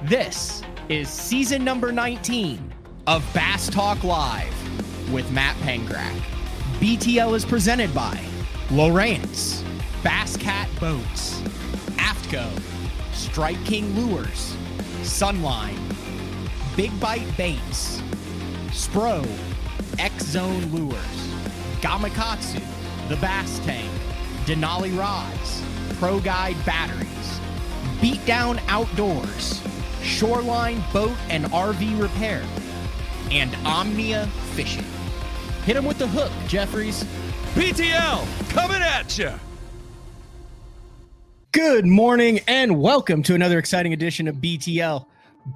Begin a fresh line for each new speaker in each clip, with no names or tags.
This is season number 19 of Bass Talk Live with Matt Pengrack. BTL is presented by Lowrance, Bass Cat Boats, Aftco, Strike King Lures, Sunline, Big Bite Baits, Spro, X-Zone Lures, Gamakatsu, The Bass Tank, Denali Rods, Pro Guide Batteries, Beatdown Outdoors, Shoreline Boat and RV Repair, and Omnia Fishing. Hit him with the hook, Jeffries.
BTL coming at you.
Good morning and welcome to another exciting edition of BTL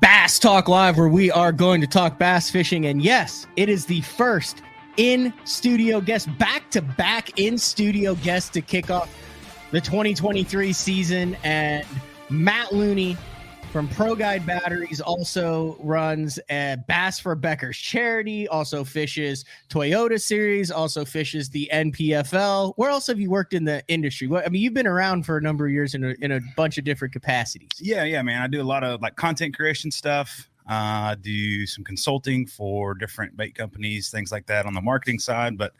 Bass Talk Live, where we are going to talk bass fishing. And yes, it is the first in-studio guest, back-to-back in-studio guest to kick off the 2023 season. And Matt Looney from Pro Guide Batteries also runs a Bass for Beckers charity, also fishes Toyota Series, also fishes the NPFL. Where else have you worked in the industry? I mean, you've been around for a number of years in a bunch of different capacities.
Yeah, man. I do a lot of like content creation stuff. Do some consulting for different bait companies, things like that on the marketing side. But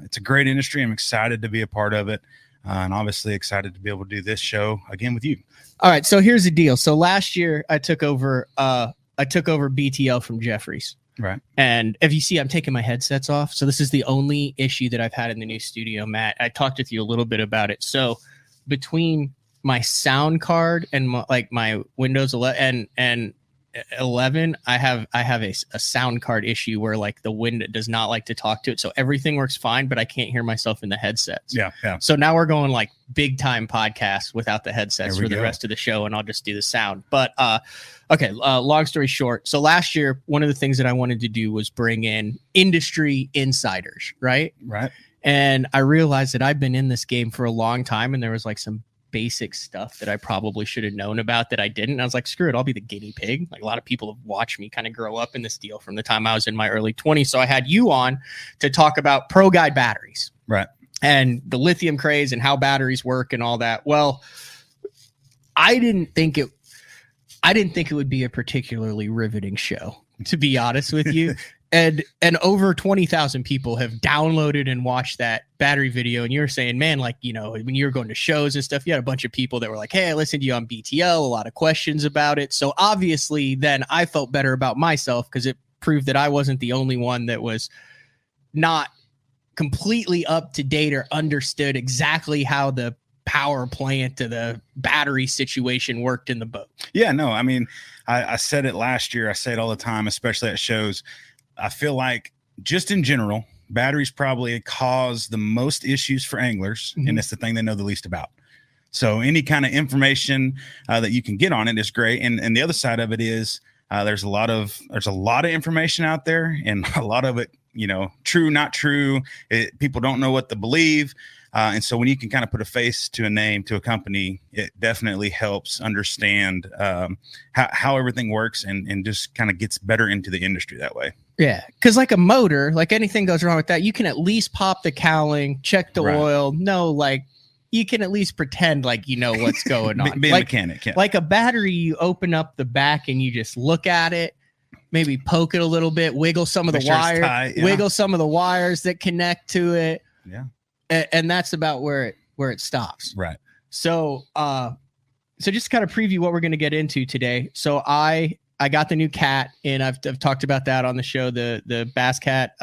it's a great industry. I'm excited to be a part of it. And obviously excited to be able to do this show again with you.
All right. So here's the deal. So last year I took over BTL from Jeffries.
Right.
And if you see, I'm taking my headsets off. So this is the only issue that I've had in the new studio, Matt. I talked with you a little bit about it. So between my sound card and my Windows 11 and 11, I have a sound card issue where like the wind does not like to talk to it. So everything works fine, but I can't hear myself in the headsets.
Yeah.
So now we're going like big time podcast without the headsets for the rest of the show, and I'll just do the sound. But okay, long story short. So last year, one of the things that I wanted to do was bring in industry insiders, right?
Right.
And I realized that I've been in this game for a long time, and there was like some basic stuff that I probably should have known about that I didn't. And I was like, screw it, I'll be the guinea pig. Like a lot of people have watched me kind of grow up in this deal from the time I was in my early 20s. So I had you on to talk about Pro Guide batteries.
Right.
And the lithium craze and how batteries work and all that. Well, I didn't think it would be a particularly riveting show, to be honest with you. And over 20,000 people have downloaded and watched that battery video. And you're saying, man, like, you know, when you were going to shows and stuff, you had a bunch of people that were like, hey, I listened to you on BTL, a lot of questions about it. So obviously then I felt better about myself because it proved that I wasn't the only one that was not completely up to date or understood exactly how the power plant to the battery situation worked in the boat.
Yeah, no, I mean, I said it last year. I say it all the time, especially at shows. I feel like just in general, batteries probably cause the most issues for anglers, and it's the thing they know the least about. So any kind of information that you can get on it is great. And the other side of it is there's a lot of information out there, and a lot of it, you know, true, not true. People don't know what to believe. And so when you can kind of put a face to a name to a company, it definitely helps understand how everything works and just kind of gets better into the industry that way.
Yeah, because like a motor, like anything goes wrong with that, you can at least pop the cowling, check the oil. No, like you can at least pretend like you know what's going on.
Be a
like,
mechanic. Yeah.
Like a battery, you open up the back and you just look at it, maybe poke it a little bit, wiggle some of the wire, wiggle some of the wires that connect to it.
Yeah.
And that's about where it stops.
Right.
So so just kind of preview what we're going to get into today. So I got the new cat, and I've talked about that on the show, the Bass Cat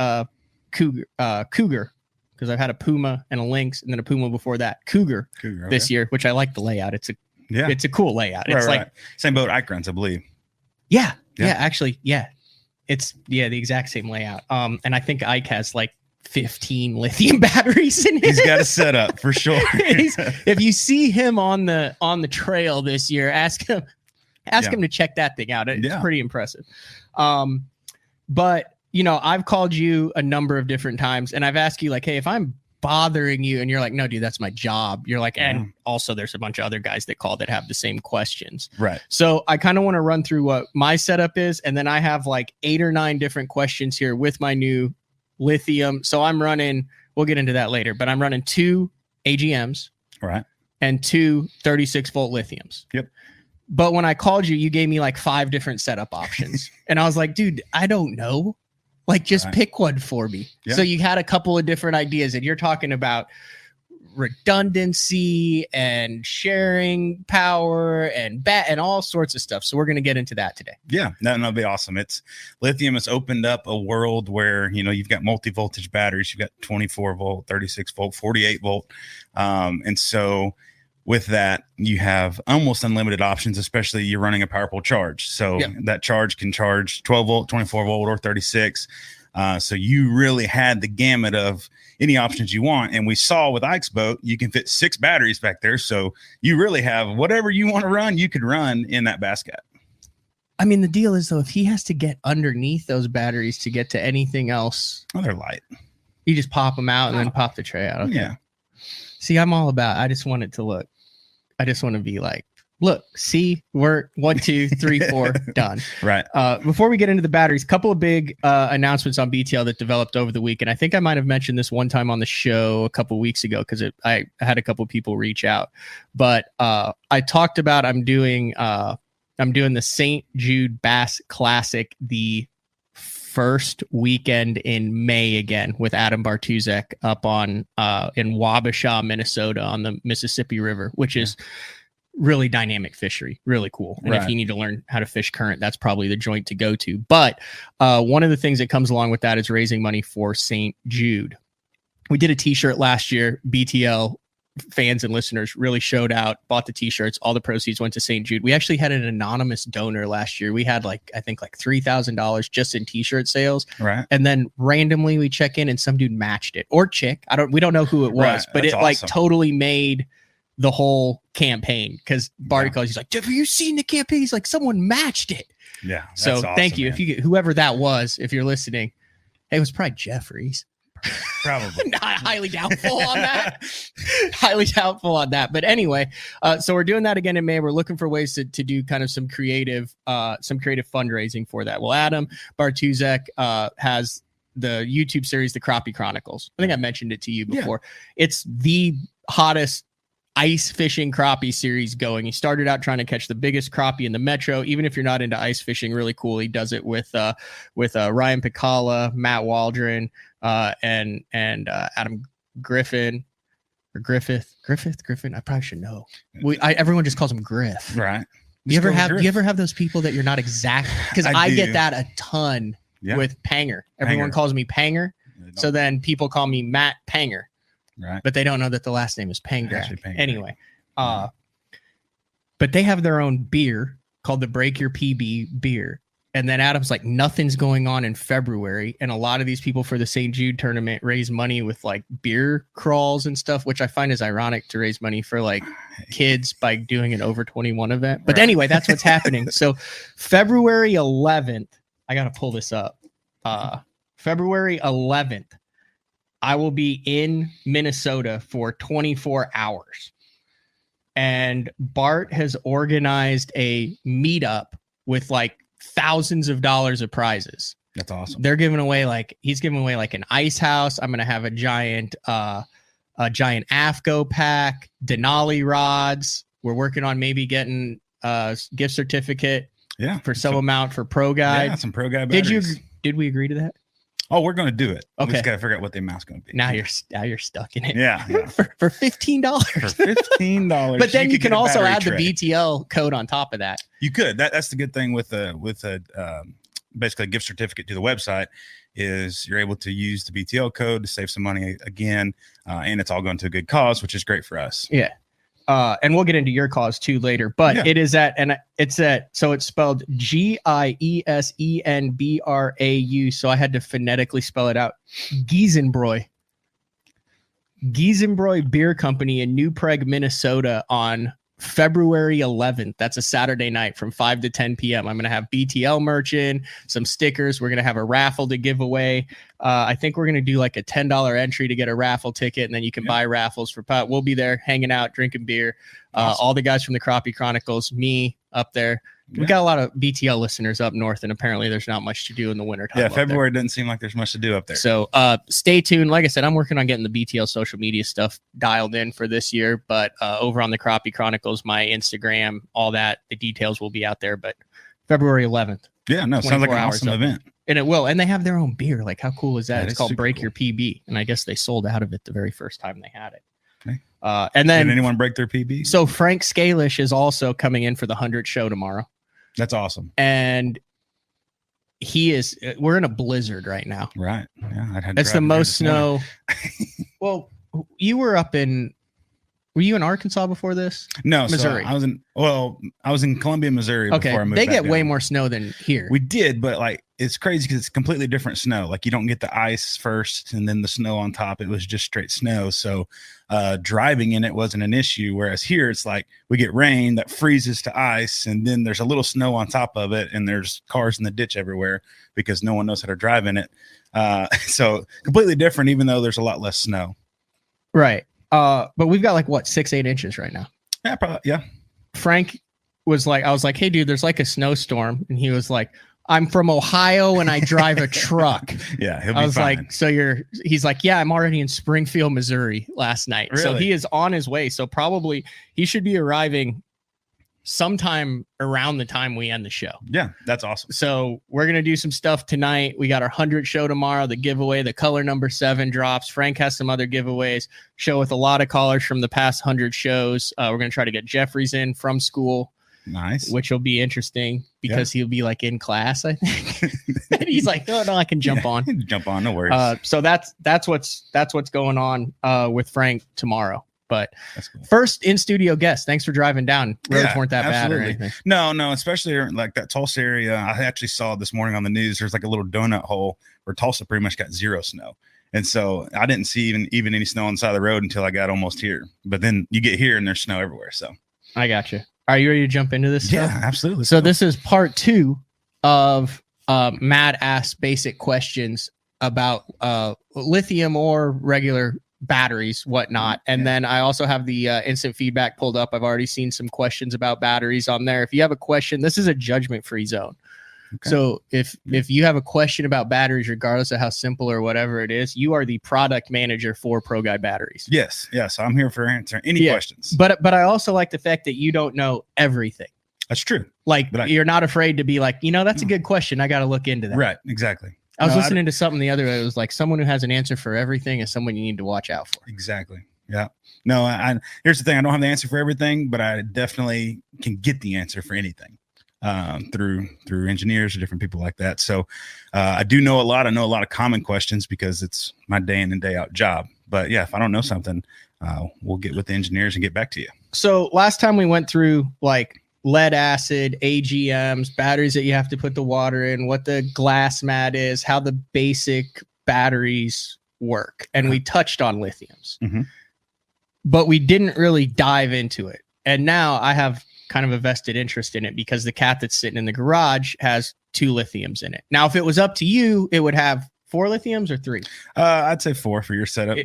Cougar, because I've had a Puma and a Lynx, and then a Puma before that, Cougar this year, which I like the layout. It's a cool layout. It's like
same boat Ike runs, I believe.
Yeah, actually, yeah. It's the exact same layout. And I think Ike has like 15 lithium batteries in it.
He's got a setup for sure.
If you see him on the trail this year, ask him to check that thing out. It's pretty impressive. But you know, I've called you a number of different times, and I've asked you like, hey, if I'm bothering you, and you're like, no, dude, that's my job. You're like, and also there's a bunch of other guys that call that have the same questions.
Right.
So I kind of want to run through what my setup is, and then I have like 8 or 9 different questions here with my new lithium. So I'm running, we'll get into that later, but I'm running 2 AGMs.
Right.
And 2 36 volt lithiums.
Yep.
But when I called you, you gave me like 5 different setup options. And I was like, dude, I don't know. Like, just pick one for me. Yeah. So you had a couple of different ideas, and you're talking about redundancy and sharing power and all sorts of stuff. So we're going to get into that today.
Yeah, that'll be awesome. Lithium has opened up a world where, you've got multi-voltage batteries. You've got 24 volt, 36 volt, 48 volt. And so with that, you have almost unlimited options, especially you're running a powerful charge. So that charge can charge 12 volt, 24 volt, or 36. So you really had the gamut of any options you want. And we saw with Ike's boat, you can fit 6 batteries back there. So you really have whatever you want to run, you could run in that basket.
I mean, the deal is, though, if he has to get underneath those batteries to get to anything else.
Oh, they're light.
You just pop them out and then pop the tray out. Okay.
Yeah.
See, I'm all about, I just want it to look. I just want to be like, look, see, we're 1, 2, 3, 4, done.
Right.
Before we get into the batteries, a couple of big announcements on BTL that developed over the week. And I think I might have mentioned this one time on the show a couple of weeks ago because I had a couple of people reach out. But I talked about I'm doing the St. Jude Bass Classic the first weekend in May again with Adam Bartuzek up on in Wabasha, Minnesota on the Mississippi River, which is really dynamic fishery, really cool. And if you need to learn how to fish current, that's probably the joint to go to. But one of the things that comes along with that is raising money for St. Jude. We did a t-shirt last year. BTL fans and listeners really showed out, bought the t-shirts. All the proceeds went to St. Jude. We actually had an anonymous donor last year. We had I think $3,000 just in t-shirt sales.
Right.
And then randomly we check in and some dude matched it, or chick. We don't know who it was, but that's it awesome. Totally made the whole campaign, because Barty calls, he's like, have you seen the campaign? He's like, someone matched it.
Yeah.
So awesome, thank you. Man. If you get whoever that was, if you're listening, it was probably Jeffries.
Probably.
Highly doubtful on that. Highly doubtful on that. But anyway, so we're doing that again in May. We're looking for ways to do kind of some creative fundraising for that. Well, Adam Bartuzek has the YouTube series, The Crappie Chronicles. I think I mentioned it to you before. Yeah. It's the hottest ice fishing crappie series going. He started out trying to catch the biggest crappie in the metro. Even if you're not into ice fishing, really cool. He does it with Ryan Picala, Matt Waldron, and Adam Griffin or Griffith. I probably should know. Everyone just calls him Griff.
Right.
Do you ever have those people that you're not exact? Because I get that a ton with Panger. Everyone calls me Panger. So then people call me Matt Panger.
Right.
But they don't know that the last name is Pangrak. Anyway, but they have their own beer called the Break Your PB beer. And then Adam's like, nothing's going on in February. And a lot of these people for the St. Jude tournament raise money with beer crawls and stuff, which I find is ironic to raise money for kids by doing an over 21 event. But anyway, that's what's happening. So February 11th, I got to pull this up. February 11th. I will be in Minnesota for 24 hours. And Bart has organized a meetup with thousands of dollars of prizes.
That's awesome.
They're giving away he's giving away an ice house. I'm going to have a giant AFCO pack, Denali rods. We're working on maybe getting a gift certificate for some amount for Pro Guide.
Yeah, some Pro Guide batteries.
Did we agree to that?
Oh, we're going to do it.
Okay.
We just got to figure out what the amount's going to be.
Now you're stuck in it.
Yeah.
for $15.
For $15.
But then you can also add the BTL code on top of that.
You could. That's the good thing with basically a gift certificate to the website is you're able to use the BTL code to save some money again, and it's all going to a good cause, which is great for us.
Yeah. And we'll get into your cause too later, but it is so it's spelled Giesenbrau. So I had to phonetically spell it out. Giesenbrau Beer Company in New Prague, Minnesota on February 11th. That's a Saturday night from 5 to 10 p.m. I'm going to have BTL merch in, some stickers. We're going to have a raffle to give away. I think we're going to do a $10 entry to get a raffle ticket, and then you can buy raffles for pot. We'll be there hanging out, drinking beer. Awesome. All the guys from the Crappie Chronicles, me, up there. We got a lot of BTL listeners up north, and apparently there's not much to do in the wintertime.
Yeah, February doesn't seem like there's much to do up there.
So stay tuned. Like I said, I'm working on getting the BTL social media stuff dialed in for this year, but over on the Crappie Chronicles, my Instagram, all that, the details will be out there. But February 11th.
Yeah, no, sounds like an awesome event.
And it will. And they have their own beer. Like, how cool is that? It's called Break
cool.
Your PB. And I guess they sold out of it the very first time they had it.
Okay.
And then,
did anyone break their PB?
So Frank Scalish is also coming in for the 100 show tomorrow.
That's awesome.
And we're in a blizzard right now.
Right. Yeah.
That's the most snow. Well, were you in Arkansas before this?
No,
Missouri.
So I was in Columbia, Missouri.
Okay.
Before I moved
they get
back
way
down.
more snow than here.
We did, but like, it's crazy because it's completely different snow. Like you don't get the ice first and then the snow on top. It was just straight snow. So driving in it wasn't an issue. Whereas here it's like we get rain that freezes to ice and then there's a little snow on top of it and there's cars in the ditch everywhere because no one knows how to drive in it. So completely different, even though there's a lot less snow.
Right. But we've got like 6-8 inches right now.
Yeah, probably. Yeah.
Frank was like, I was like, hey dude, there's like a snowstorm. And he was like, I'm from Ohio and I drive a truck.
Yeah. He'll be
I was
fine.
like, he's like, yeah, I'm already in Springfield, Missouri last night.
Really?
So he is on his way. So probably he should be arriving sometime around the time we end the show.
Yeah, that's awesome.
So we're going to do some stuff tonight. We got our 100 show tomorrow, the giveaway, the color number 7 drops. Frank has some other giveaways. Show with a lot of callers from the past 100 shows. We're going to try to get Jeffries in from school.
Nice.
Which will be interesting because he'll be like in class, I think. And he's like, no, I can jump on.
Jump on, no worries.
So that's what's going on with Frank tomorrow. But
cool.
First in studio guest. Thanks for driving down. Roads weren't that bad or anything.
No, especially like that Tulsa area. I actually saw this morning on the news. There's like a little donut hole where Tulsa pretty much got 0 snow. And so I didn't see even any snow on the side of the road until I got almost here. But then you get here and there's snow everywhere. So
I got you. Are you ready to jump into this stuff?
Yeah, absolutely.
So this is part 2 of Matt asked basic questions about lithium or regular batteries, whatnot. And then I also have the instant feedback pulled up. I've already seen some questions about batteries on there. If you have a question, this is a judgment-free zone. Okay. So if you have a question about batteries, regardless of how simple or whatever it is, you are the product manager for Pro Guy Batteries.
Yes. So I'm here for answering any questions.
But I also like the fact that you don't know everything.
That's true.
Like you're not afraid to be like, that's a good question. I got to look into that.
Right. Exactly.
I was listening to something the other day. It was like someone who has an answer for everything is someone you need to watch out for.
Exactly. Yeah. No, here's the thing. I don't have the answer for everything, but I definitely can get the answer for anything through engineers or different people like that. So I do know a lot. I know a lot of common questions because it's my day in and day out job. But yeah, if I don't know something, we'll get with the engineers and get back to you.
So last time we went through like lead acid, AGMs, batteries that you have to put the water in, what the glass mat is, how the basic batteries work. And we touched on lithiums, but we didn't really dive into it. And now I have kind of a vested interest in it because the cat that's sitting in the garage has 2 lithiums in it. Now, if it was up to you, it would have 4 lithiums or 3?
I'd say 4 for your setup.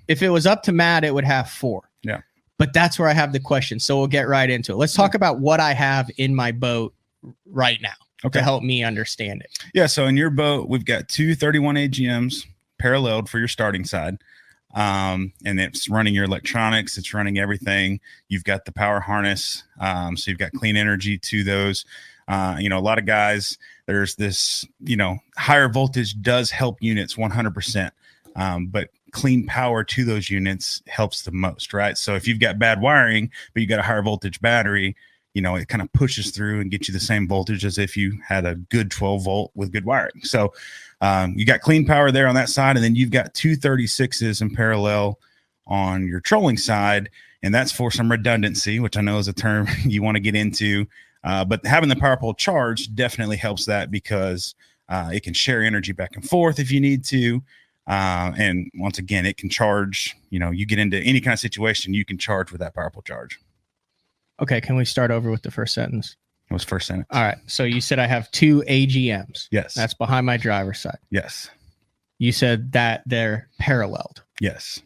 If it was up to Matt, it would have 4.
Yeah.
But that's where I have the question. So we'll get right into it. Let's talk about what I have in my boat right now to help me understand it.
Yeah. So in your boat, we've got 2 31 AGMs paralleled for your starting side. And it's running your electronics. It's running everything. You've got the power harness. So you've got clean energy to those. A lot of guys, there's this, higher voltage does help units 100%. But clean power to those units helps the most, right? So if you've got bad wiring, but you got a higher voltage battery, it kind of pushes through and gets you the same voltage as if you had a good 12 volt with good wiring. So you got clean power there on that side. And then you've got 2 36s in parallel on your trolling side. And that's for some redundancy, which I know is a term you want to get into. But having the power pole charged definitely helps that because it can share energy back and forth if you need to. And once again, it can charge, you get into any kind of situation, you can charge with that power pole charge.
Okay. Can we start over with the first sentence?
It was first sentence.
All right. So you said I have 2 AGMs.
Yes.
That's behind my driver's side.
Yes.
You said that they're paralleled.
Yes.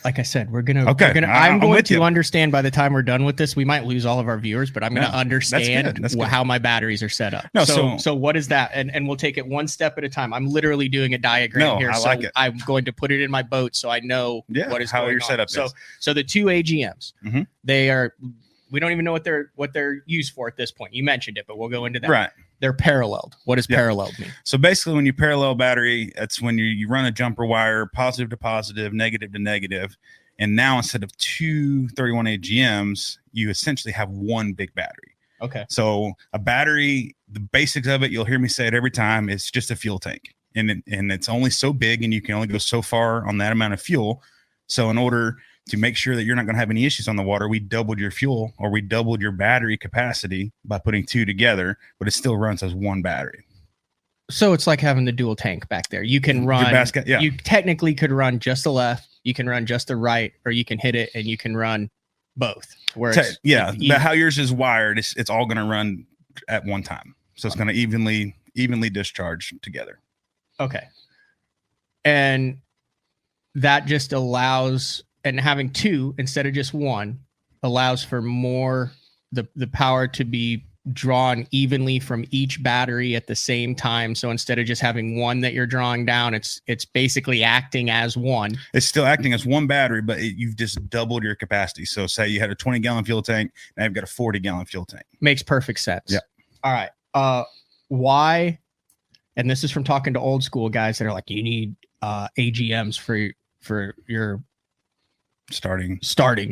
Like I said, we're gonna.
Okay,
I'm going to
you.
understand by the time we're done with this. We might lose all of our viewers, but I'm going to understand how my batteries are set up.
No,
so what is that? And we'll take it one step at a time. I'm literally doing a diagram here.
I like it.
I'm going to put it in my boat so I know what is
how
going
your
on.
setup
so,
is.
So the two AGMs,
mm-hmm.
they are. We don't even know what they're used for at this point. You mentioned it, but we'll go into that.
Right.
They're paralleled. What does paralleled mean?
So basically, when you parallel battery, that's when you run a jumper wire, positive to positive, negative to negative. And now instead of two 31 AGMs, you essentially have one big battery.
Okay.
So a battery, the basics of it, you'll hear me say it every time, it's just a fuel tank. And it's only so big and you can only go so far on that amount of fuel. So in order to make sure that you're not going to have any issues on the water, we doubled your fuel, or we doubled your battery capacity by putting two together, but it still runs as one battery.
So it's like having the dual tank back there. You can run, you technically could run just the left, you can run just the right, or you can hit it and you can run both. Where
but how yours is wired, it's all going to run at one time. So it's going to evenly discharge together.
Okay. And that just allows, and having two instead of just one allows for more, the power to be drawn evenly from each battery at the same time. So instead of just having one that you're drawing down, it's basically acting as one. It's
still acting as one battery, but you've just doubled your capacity. So say you had a 20-gallon fuel tank, now you've got a 40-gallon fuel tank.
Makes perfect sense.
Yeah.
All right. Why? And this is from talking to old school guys that are like, you need AGMs for your
starting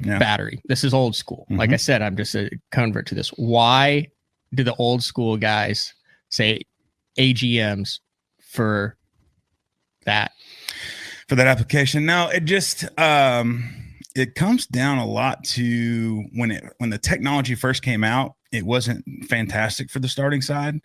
battery. This is old school. Mm-hmm. Like I said, I'm just a convert to this. Why do the old school guys say AGMs for that
application? Now it just it comes down a lot to when the technology first came out, it wasn't fantastic for the starting side,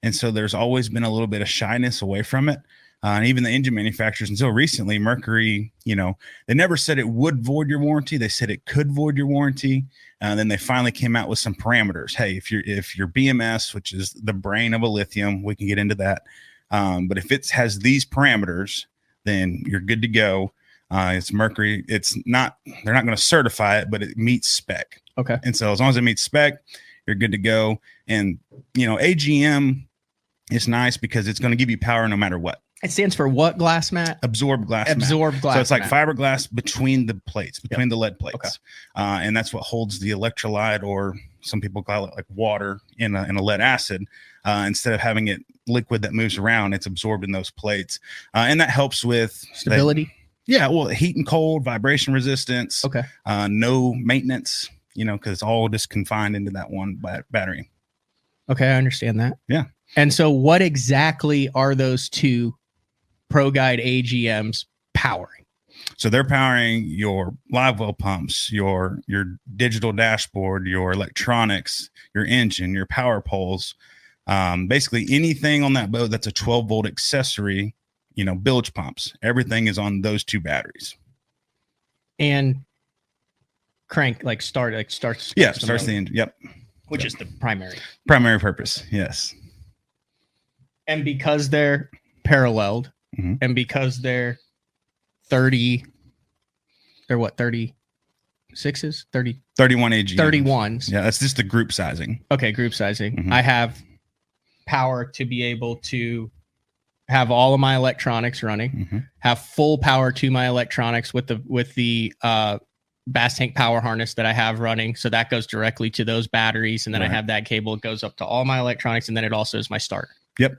and so there's always been a little bit of shyness away from it. And even the engine manufacturers, until recently, Mercury, they never said it would void your warranty. They said it could void your warranty. And then they finally came out with some parameters. Hey, if your BMS, which is the brain of a lithium, we can get into that. But if it has these parameters, then you're good to go. It's Mercury. They're not going to certify it, but it meets spec.
Okay.
And so as long as it meets spec, you're good to go. And, AGM is nice because it's going to give you power no matter what.
It stands for what glass, Matt?
Absorb glass.
Glass.
So it's like fiberglass between the plates, between the lead plates. Okay. And that's what holds the electrolyte, or some people call it like water in a lead acid. Instead of having it liquid that moves around, it's absorbed in those plates. And that helps with
stability.
Heat and cold, vibration resistance.
Okay.
No maintenance, because it's all just confined into that one battery.
Okay, I understand that.
Yeah.
And so what exactly are those two ProGuide AGMs powering?
So they're powering your live well pumps, your digital dashboard, your electronics, your engine, your power poles, basically anything on that boat that's a 12-volt accessory, bilge pumps. Everything is on those two batteries.
And starts.
Starts the engine. Yep.
Which is the
primary purpose. Yes.
And because they're paralleled, mm-hmm. and because they're 30, they're what, 36s?
31 AG.
31s.
Yeah, that's just the group sizing.
Okay, group sizing.
Mm-hmm.
I have power to be able to have all of my electronics running,
mm-hmm.
have full power to my electronics with the Bass Tank power harness that I have running. So that goes directly to those batteries. And then I have that cable. It goes up to all my electronics. And then it also is my starter.
Yep.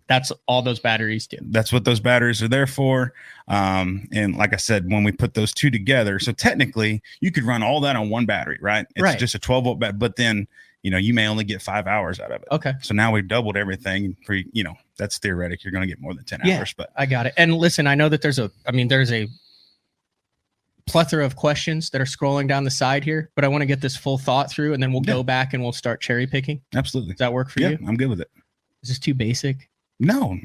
That's all those batteries do.
That's what those batteries are there for. And like I said, when we put those two together, so technically you could run all that on one battery, right? It's just a 12-volt battery, but then, you may only get 5 hours out of it.
Okay.
So now we've doubled everything for, that's theoretic. You're going to get more than 10 hours, but
I got it. And listen, I know that there's a plethora of questions that are scrolling down the side here, but I want to get this full thought through, and then we'll go back and we'll start cherry picking.
Absolutely.
Does that work for you?
I'm good with it.
Is this too basic?
No.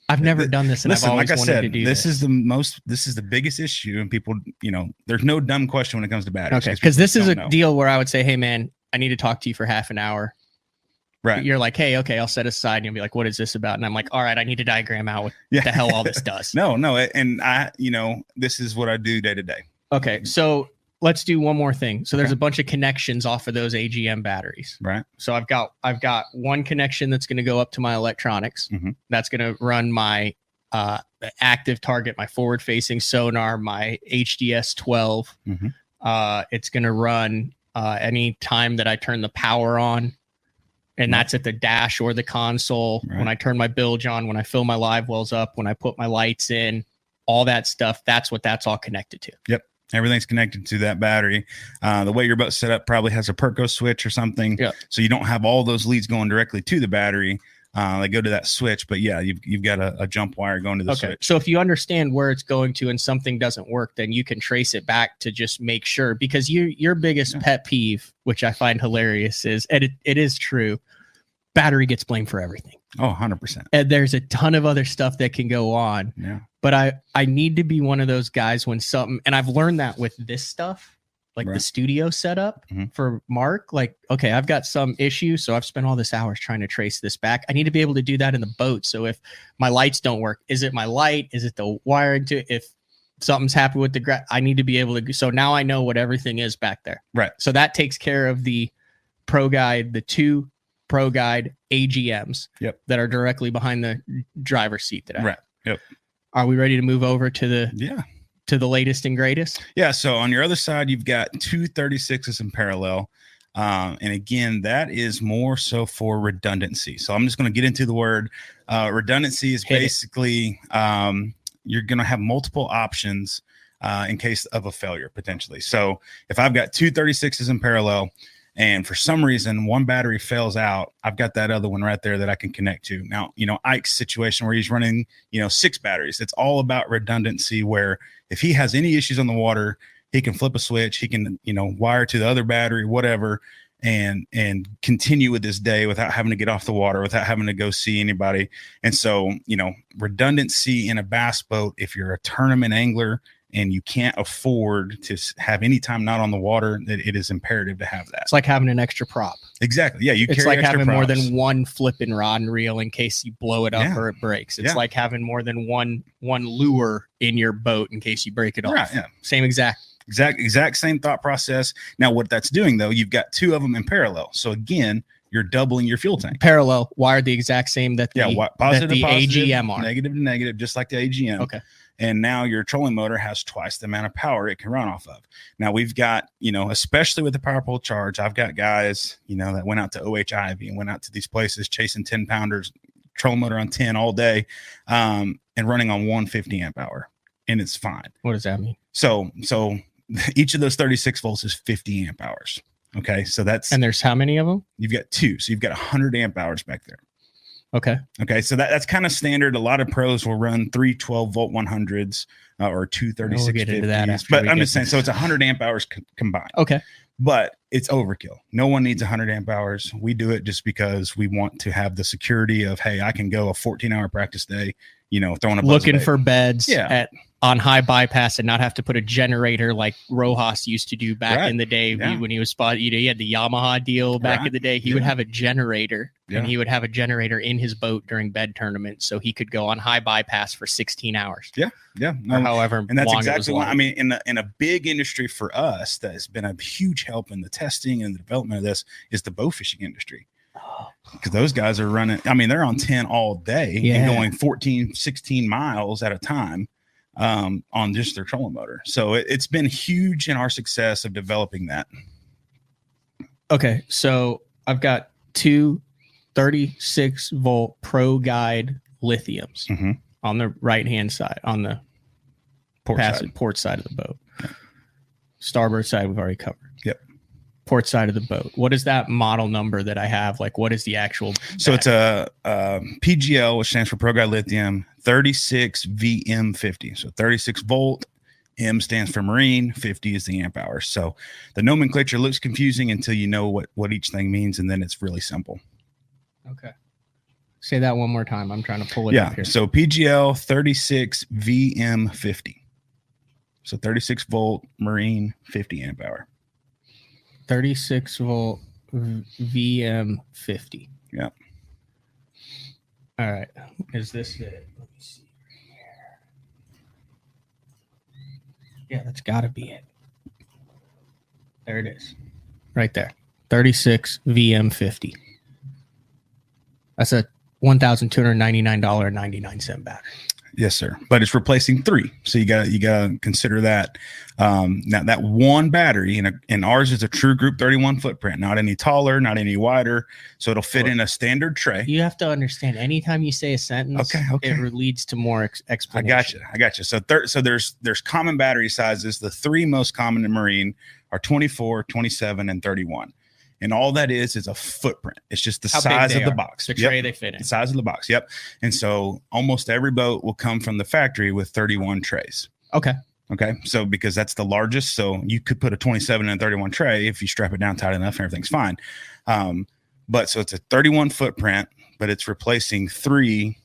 I've never done this, and
listen,
I've always
like I
wanted
said,
to do
this. This is the biggest issue, and people, there's no dumb question when it comes to batteries.
Okay, because this is a deal where I would say, hey, man, I need to talk to you for half an hour.
Right.
You're like, hey, okay, I'll set aside. And you'll be like, what is this about? And I'm like, all right, I need to diagram out what the hell all this does.
No. And this is what I do day to day.
Okay. So let's do one more thing. So there's a bunch of connections off of those AGM batteries.
Right.
So I've got one connection that's going to go up to my electronics.
Mm-hmm.
That's going to run my active target, my forward facing sonar, my HDS 12.
Mm-hmm.
It's going to run any time that I turn the power on. And that's at the dash or the console. Right. When I turn my bilge on, when I fill my live wells up, when I put my lights in, all that stuff, that's what that's all connected to.
Yep. Everything's connected to that battery. The way your boat's set up probably has a Perco switch or something.
Yep.
So you don't have all those leads going directly to the battery. They go to that switch, but yeah, you've got a jump wire going to the switch.
So if you understand where it's going to and something doesn't work, then you can trace it back to just make sure, because your biggest pet peeve, which I find hilarious, is, and it is true, battery gets blamed for everything.
Oh, 100%.
And there's a ton of other stuff that can go on.
Yeah.
But I need to be one of those guys when something, and I've learned that with this stuff, like the studio setup for Mark, like, okay, I've got some issue. So I've spent all this hours trying to trace this back. I need to be able to do that in the boat. So if my lights don't work, is it my light? Is it the wiring to, if something's happened with the I need to be able to, so now I know what everything is back there.
Right.
So that takes care of the Pro Guide, the 2 Pro Guide AGMs that are directly behind the driver's seat today.
Right. Yep.
Are we ready to move over to the latest and greatest?
Yeah. So on your other side, you've got 2 36s in parallel. And again, that is more so for redundancy. So I'm just going to get into the word. Redundancy is basically you're going to have multiple options in case of a failure potentially. So if I've got 2 36s in parallel, and for some reason, one battery fails out, I've got that other one right there that I can connect to. Now, Ike's situation where he's running, 6 batteries. It's all about redundancy, where if he has any issues on the water, he can flip a switch, he can, wire to the other battery, whatever, and continue with his day without having to get off the water, without having to go see anybody. And so, redundancy in a bass boat, if you're a tournament angler and you can't afford to have any time not on the water, that it is imperative to have that.
It's like having an extra prop.
Exactly. Yeah.
It's like having more than one flipping rod and reel in case you blow it up or it breaks. It's like having more than one lure in your boat in case you break it off.
Right, yeah.
Same exact
same thought process. Now, what that's doing though, you've got 2 of them in parallel. So again, you're doubling your fuel tank.
Parallel, wired the exact same that
positive
the
to positive,
AGM are.
Negative to negative, just like the AGM.
Okay.
And now your trolling motor has twice the amount of power it can run off of. Now we've got, especially with the power pole charge, I've got guys, that went out to OHIV and went out to these places chasing 10 pounders, trolling motor on 10 all day, and running on 150 amp hour. And it's fine.
What does that mean?
So each of those 36 volts is 50 amp hours. Okay. So and
there's how many of them?
You've got 2. So you've got 100 amp hours back there.
Okay.
So that's kind of standard. A lot of pros will run 3 12-volt 100s or 2 36
we'll get into that
but I'm just saying, so it's 100 amp hours combined.
Okay.
But it's overkill. No one needs 100 amp hours. We do it just because we want to have the security of, hey, I can go a 14-hour practice day, throwing a
looking for beds
Yeah.
on high bypass and not have to put a generator like Rojas used to do back in the day when he was spot. He had the Yamaha deal back in the day. He would have a generator and he would have a generator in his boat during bed tournaments, so he could go on high bypass for 16 hours.
Yeah.
Or however,
and that's
long
exactly
it was
why. I mean, in a big industry for us that has been a huge help in the testing and the development of this is the bow fishing industry. Because those guys are running, they're on 10 all day and going 14, 16 miles at a time on just their trolling motor. So it's been huge in our success of developing that.
Okay. So I've got 2 36 volt Pro Guide lithiums on the right hand side, on the port side of the boat. Starboard side, we've already covered.
Yep.
Port side of the boat. What is that model number that I have? Like, what is the actual?
So it's a PGL, which stands for Pro Guide Lithium, 36 VM50. So 36 volt. M stands for marine. 50 is the amp hour. So the nomenclature looks confusing until you know what each thing means, and then it's really simple.
Okay. Say that one more time. I'm trying to pull it up here.
So PGL 36 VM50. So 36 volt marine, 50 amp hour.
36 volt VM50.
Yeah.
All right. Is this it? Let me see. Yeah, that's got to be it. There it is. Right there. 36 VM50. That's a $1,299.99 battery.
Yes, sir. But it's replacing 3. So you gotta consider that. Now that one battery and ours is a true Group 31 footprint, not any taller, not any wider. So it'll fit in a standard tray.
You have to understand, anytime you say a sentence, it leads to more explanation.
I got you. So there's common battery sizes. The 3 most common in marine are 24, 27, and 31. And all that is a footprint. It's just the size of the box.
The tray they fit in.
The size of the box. Yep. And so almost every boat will come from the factory with 31 trays.
Okay.
So because that's the largest, so you could put a 27 and a 31 tray if you strap it down tight enough and everything's fine. But so it's a 31 footprint, but it's replacing 3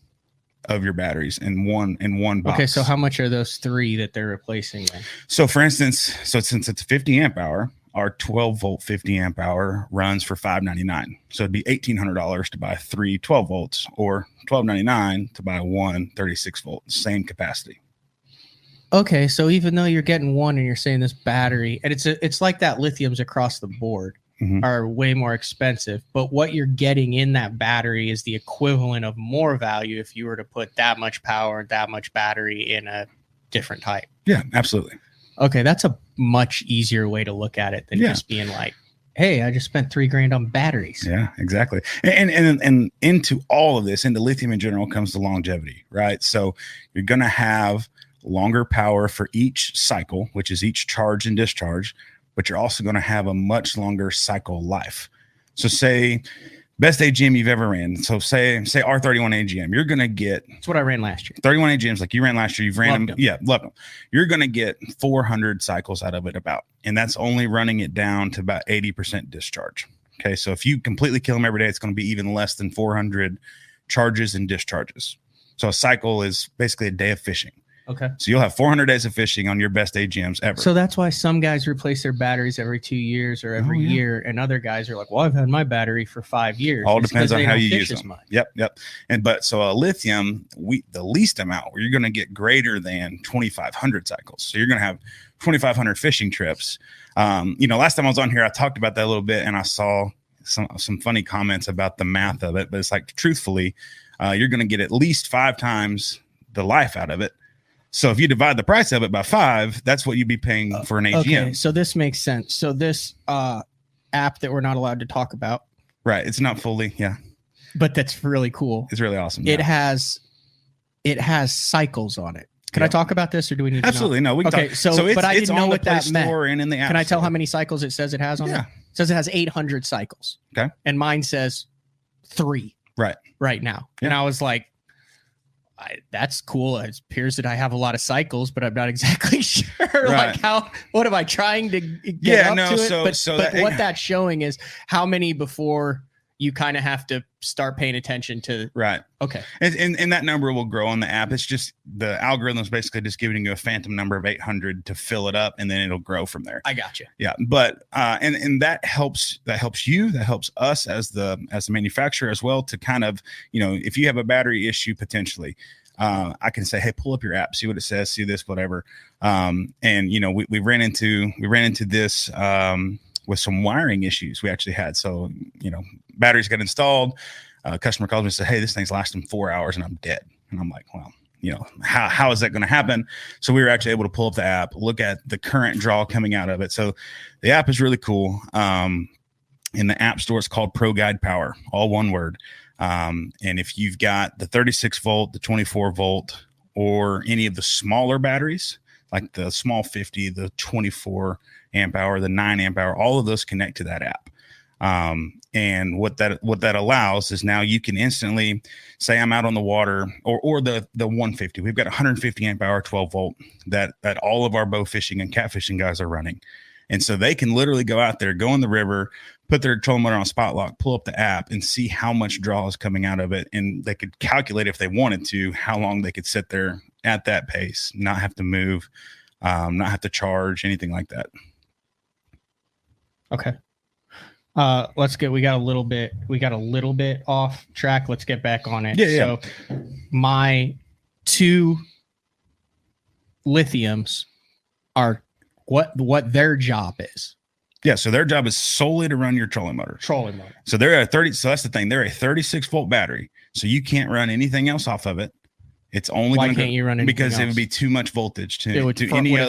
of your batteries in one box.
Okay. So how much are those 3 that they're replacing then?
So for instance, since it's a 50 amp hour, our 12 volt 50 amp hour runs for $599. So it'd be $1,800 to buy 3 12 volts or $1,299 to buy one 36 volt, same capacity.
Okay. So even though you're getting one and you're saying this battery, and it's like that lithiums across the board are way more expensive, but what you're getting in that battery is the equivalent of more value if you were to put that much power, that much battery in a different type.
Yeah, absolutely.
Okay, that's a much easier way to look at it than just being like, hey, I just spent $3,000 on batteries.
Yeah, exactly. And into all of this, into lithium in general, comes the longevity, right? So you're going to have longer power for each cycle, which is each charge and discharge, but you're also going to have a much longer cycle life. So say best AGM you've ever ran. So say R31 AGM, you're going to get.
That's what I ran last year. 31
AGMs like you ran last year. You've ran them. Yeah, loved them. You're going to get 400 cycles out of it about, and that's only running it down to about 80% discharge. Okay. So if you completely kill them every day, it's going to be even less than 400 charges and discharges. So a cycle is basically a day of fishing.
Okay.
So you'll have 400 days of fishing on your best AGMs ever.
So that's why some guys replace their batteries every 2 years or every year. And other guys are like, well, I've had my battery for 5 years.
All depends on how you use them. Yep. But so a lithium, the least amount where you're going to get greater than 2,500 cycles. So you're going to have 2,500 fishing trips. Last time I was on here, I talked about that a little bit and I saw some funny comments about the math of it, but it's like, truthfully, you're going to get at least 5 times the life out of it. So if you divide the price of it by 5, that's what you'd be paying for an AGM.
Okay, so this makes sense. So this app that we're not allowed to talk about.
Right. It's not fully. Yeah.
But that's really cool.
It's really awesome.
It has cycles on it. Can I talk about this or do we need to
Absolutely. No, we can talk.
So but I didn't know what that meant.
And in the app
Can I tell how many cycles it says it has on it? It says it has 800 cycles.
Okay.
And mine says 3. Right now. Yeah. And I was like, that's cool. It appears that I have a lot of cycles, but I'm not exactly sure. Like what am I trying to get up to it? But what that's showing is how many before you kind of have to start paying attention to.
Right.
Okay.
And that number will grow on the app. It's just the algorithm is basically just giving you a phantom number of 800 to fill it up, and then it'll grow from there.
I got you.
Yeah. But and that helps you, that helps us as the manufacturer as well to kind of, if you have a battery issue potentially, I can say, hey, pull up your app, see what it says, see this, whatever. And we ran into this with some wiring issues we actually had. So, batteries got installed. Customer calls me and said, hey, this thing's lasting 4 hours and I'm dead. And I'm like, well, how is that going to happen? So we were actually able to pull up the app, look at the current draw coming out of it. So the app is really cool. In the app store, it's called Pro Guide Power, all one word. And if you've got the 36 volt, the 24 volt, or any of the smaller batteries, like the small 50, the 24 amp hour, the 9 amp hour, all of those connect to that app. And what that allows is now you can instantly say I'm out on the water or the 150. We've got 150 amp hour, 12 volt that all of our bow fishing and catfishing guys are running. And so they can literally go out there, go in the river, put their trolling motor on spot lock, pull up the app and see how much draw is coming out of it. And they could calculate if they wanted to, how long they could sit there at that pace, not have to move, not have to charge, anything like that.
Okay. We got a little bit off track. Let's get back on it.
Yeah.
So my 2 lithiums are what their job is.
Yeah, so their job is solely to run your trolling motor. So they're at 30. So that's the thing. They're a 36-volt battery. So you can't run anything else off of it. It's only
why can't you run anything
because
else?
It would be too much voltage to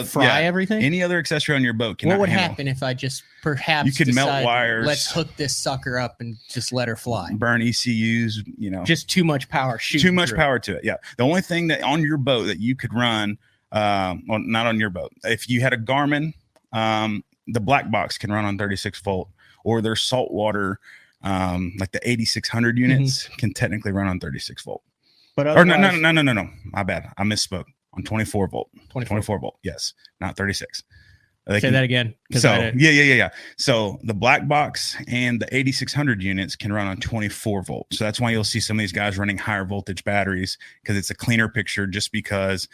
fry everything.
Any other accessory on your boat cannot
What would
handle.
happen if I just perhaps
you could melt wires?
Let's hook this sucker up and just let her fly.
Burn ECUs.
Just too much power.
Too much power to it. Yeah. The only thing that on your boat that you could run, well, not on your boat. If you had a Garmin, the black box can run on 36 volt, or their saltwater, like the 8600 units can technically run on 36 volt. But no. My bad. I misspoke. On 24 volt. 24 volt. Yes, not 36.
Say that again.
So yeah. So the black box and the 8600 units can run on 24 volt. So that's why you'll see some of these guys running higher voltage batteries, because it's a cleaner picture. Just because,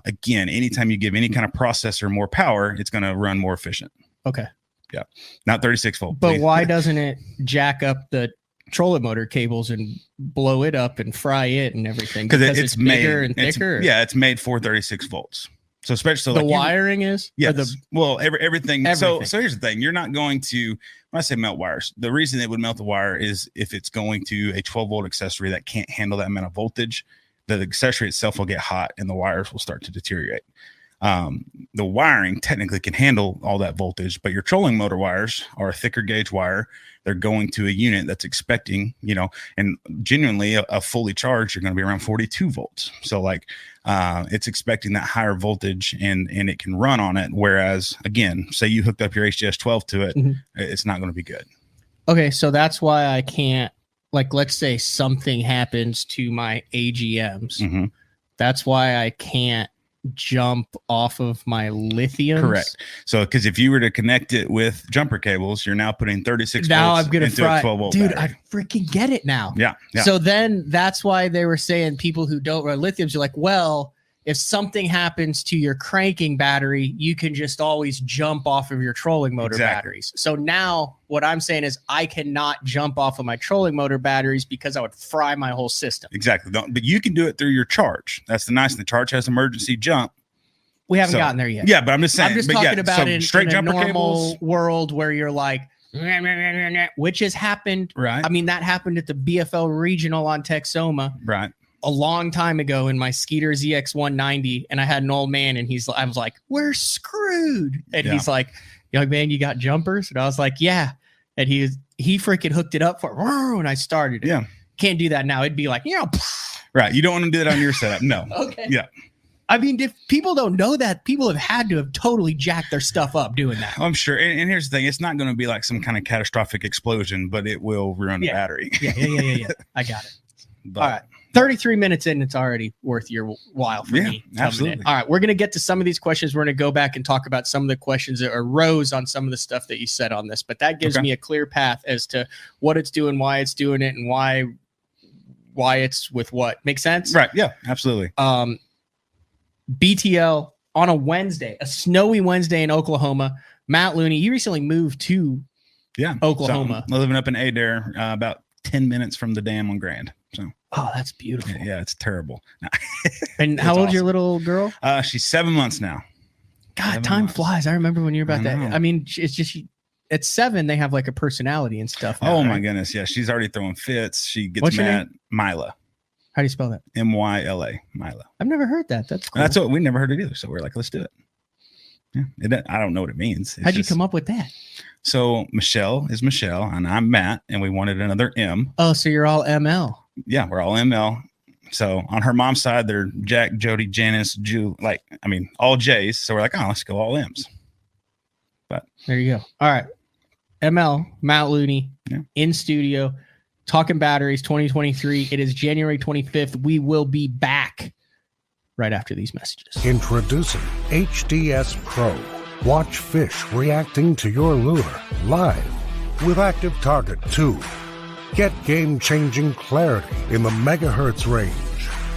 again, anytime you give any kind of processor more power, it's going to run more efficient.
Okay.
Yeah. Not 36 volt.
But why doesn't it jack up the trolling motor cables and blow it up and fry it and everything?
Because it's
bigger
made,
and thicker?
It's made for 36 volts. So especially
the wiring is?
Yes. Everything. So here's the thing. You're not going to, when I say melt wires, the reason it would melt the wire is if it's going to a 12 volt accessory that can't handle that amount of voltage, the accessory itself will get hot and the wires will start to deteriorate. The wiring technically can handle all that voltage, but your trolling motor wires are a thicker gauge wire. They're going to a unit that's expecting, and genuinely a fully charged, you're going to be around 42 volts. So it's expecting that higher voltage and it can run on it. Whereas again, say you hooked up your HDS 12 to it, it's not going to be good.
Okay. So that's why I can't, let's say something happens to my AGMs. That's why I can't jump off of my lithium.
Correct. So because if you were to connect it with jumper cables, you're now putting 36
now
volts
I'm gonna
into
fry.
a 12 volt
Dude,
battery.
I freaking get it now.
Yeah.
So then that's why they were saying people who don't run lithiums are like, well, if something happens to your cranking battery, you can just always jump off of your trolling motor batteries. So now what I'm saying is I cannot jump off of my trolling motor batteries because I would fry my whole system.
Exactly. But you can do it through your charge. That's the nice thing. The charge has emergency jump.
We haven't gotten there yet.
Yeah, but I'm just saying.
I'm just talking about in a normal
cables
world where you're like, which has happened.
Right.
I mean, that happened at the BFL Regional on Texoma.
Right.
A long time ago in my Skeeter ZX 190, and I had an old man, and I was like, we're screwed. And he's like, young man, you got jumpers? And I was like, yeah. And he freaking hooked it up and I started it.
Yeah.
Can't do that now. It'd be like,
right. You don't want to do that on your setup. No.
Okay.
Yeah.
I mean, if people don't know that, people have had to have totally jacked their stuff up doing that.
I'm sure. And here's the thing. It's not going to be like some kind of catastrophic explosion, but it will ruin the battery.
Yeah. I got it. All right. 33 minutes in, it's already worth your while for me.
Absolutely.
All right. We're going to get to some of these questions. We're going to go back and talk about some of the questions that arose on some of the stuff that you said on this. But that gives me a clear path as to what it's doing, why it's doing it, and why it's with what. Make sense?
Right. Yeah, absolutely.
BTL on a Wednesday, a snowy Wednesday in Oklahoma. Matt Looney, you recently moved to Oklahoma.
So I'm living up in Adair, about 10 minutes from the dam on Grand. So
that's beautiful.
Yeah, it's terrible.
And how old's your little girl?
She's 7 months now.
God, time flies. I remember when you're about that. I mean, it's just at 7, they have like a personality and stuff.
Now, my goodness. Yeah, she's already throwing fits. She gets mad. Mila.
How do you spell that?
Myla. Mila.
I've never heard that. That's cool.
That's what we never heard it either. So we're like, let's do it. Yeah, I don't know what it means.
How'd you come up with that?
So Michelle is Michelle, and I'm Matt, and we wanted another M.
Oh, so you're all ML.
Yeah, we're all ML. So on her mom's side, they're Jack, Jody, Janice, all J's. So we're like, let's go all M's. But
there you go. All right. ML, Matt Looney, in studio, talking batteries 2023. It is January 25th. We will be back right after these messages.
Introducing HDS Pro. Watch fish reacting to your lure live with Active Target 2. Get game-changing clarity in the megahertz range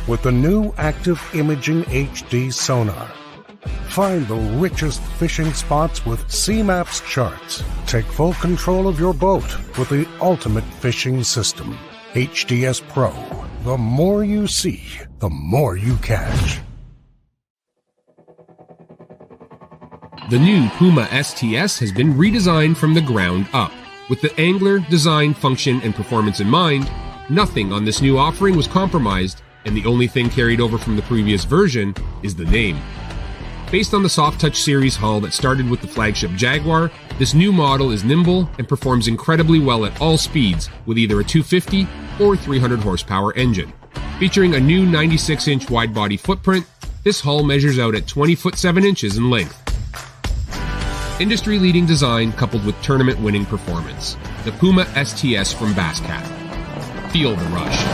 with the new Active Imaging HD sonar. Find the richest fishing spots with CMAP's charts. Take full control of your boat with the ultimate fishing system. HDS Pro. The more you see, the more you catch.
The new Puma STS has been redesigned from the ground up. With the angler, design, function, and performance in mind, nothing on this new offering was compromised, and the only thing carried over from the previous version is the name. Based on the Soft Touch series hull that started with the flagship Jaguar, this new model is nimble and performs incredibly well at all speeds with either a 250 or 300 horsepower engine. Featuring a new 96-inch wide-body footprint, this hull measures out at 20 foot 7 inches in length. Industry-leading design coupled with tournament-winning performance. The Puma STS from Basscat. Feel the rush.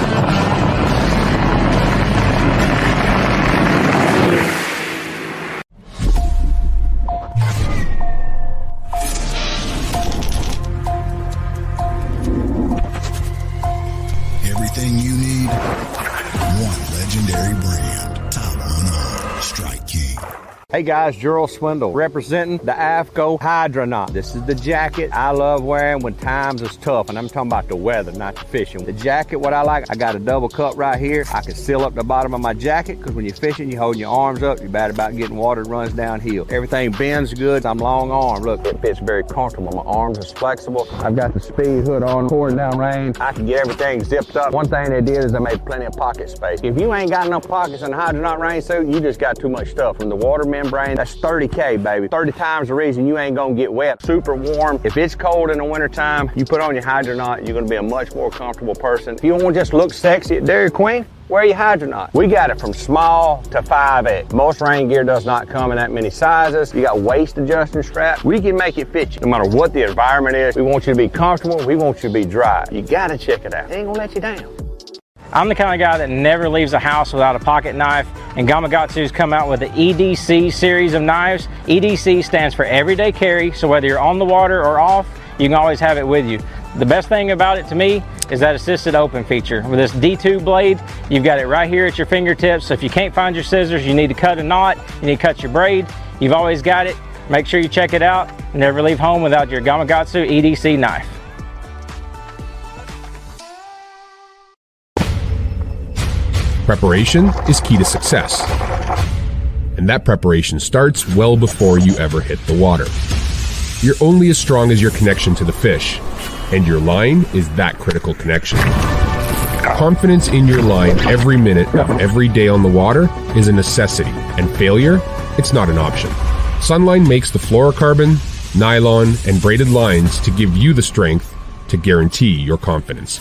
Everything you need, one legendary brand. Top one on Strike King.
Hey guys, Gerald Swindle representing the AFCO Hydronaut. This is the jacket I love wearing when times is tough, and I'm talking about the weather, not the fishing. The jacket, what I like, I got a double cup right here. I can seal up the bottom of my jacket because when you're fishing, you're holding your arms up. You're bad about getting water, it runs downhill. Everything bends good. I'm long arm. Look, it fits very comfortable. My arms is flexible. I've got the speed hood on, pouring down rain. I can get everything zipped up. One thing they did is they made plenty of pocket space. If you ain't got enough pockets in the Hydronaut rain suit, you just got too much stuff. From the water membrane, that's 30K, baby. 30 times the reason you ain't gonna get wet. Super warm. If it's cold in the wintertime, you put on your Hydronaut, you're gonna be a much more comfortable person. If you don't want to just look sexy at Dairy Queen, wear your Hydronaut. We got it from small to 5X. Most rain gear does not come in that many sizes. You got waist adjusting straps. We can make it fit you. No matter what the environment is, we want you to be comfortable. We want you to be dry. You gotta check it out. It ain't gonna let you down.
I'm the kind of guy that never leaves a house without a pocket knife, and Gamakatsu's come out with the EDC series of knives. EDC stands for everyday carry, so whether you're on the water or off, you can always have it with you. The best thing about it to me is that assisted open feature. With this D2 blade, you've got it right here at your fingertips, so if you can't find your scissors, you need to cut a knot, you need to cut your braid, you've always got it. Make sure you check it out. Never leave home without your Gamakatsu EDC knife.
Preparation is key to success. And that preparation starts well before you ever hit the water. You're only as strong as your connection to the fish, and your line is that critical connection. Confidence in your line every minute of every day on the water is a necessity, and failure, it's not an option. Sunline makes the fluorocarbon, nylon, and braided lines to give you the strength to guarantee your confidence.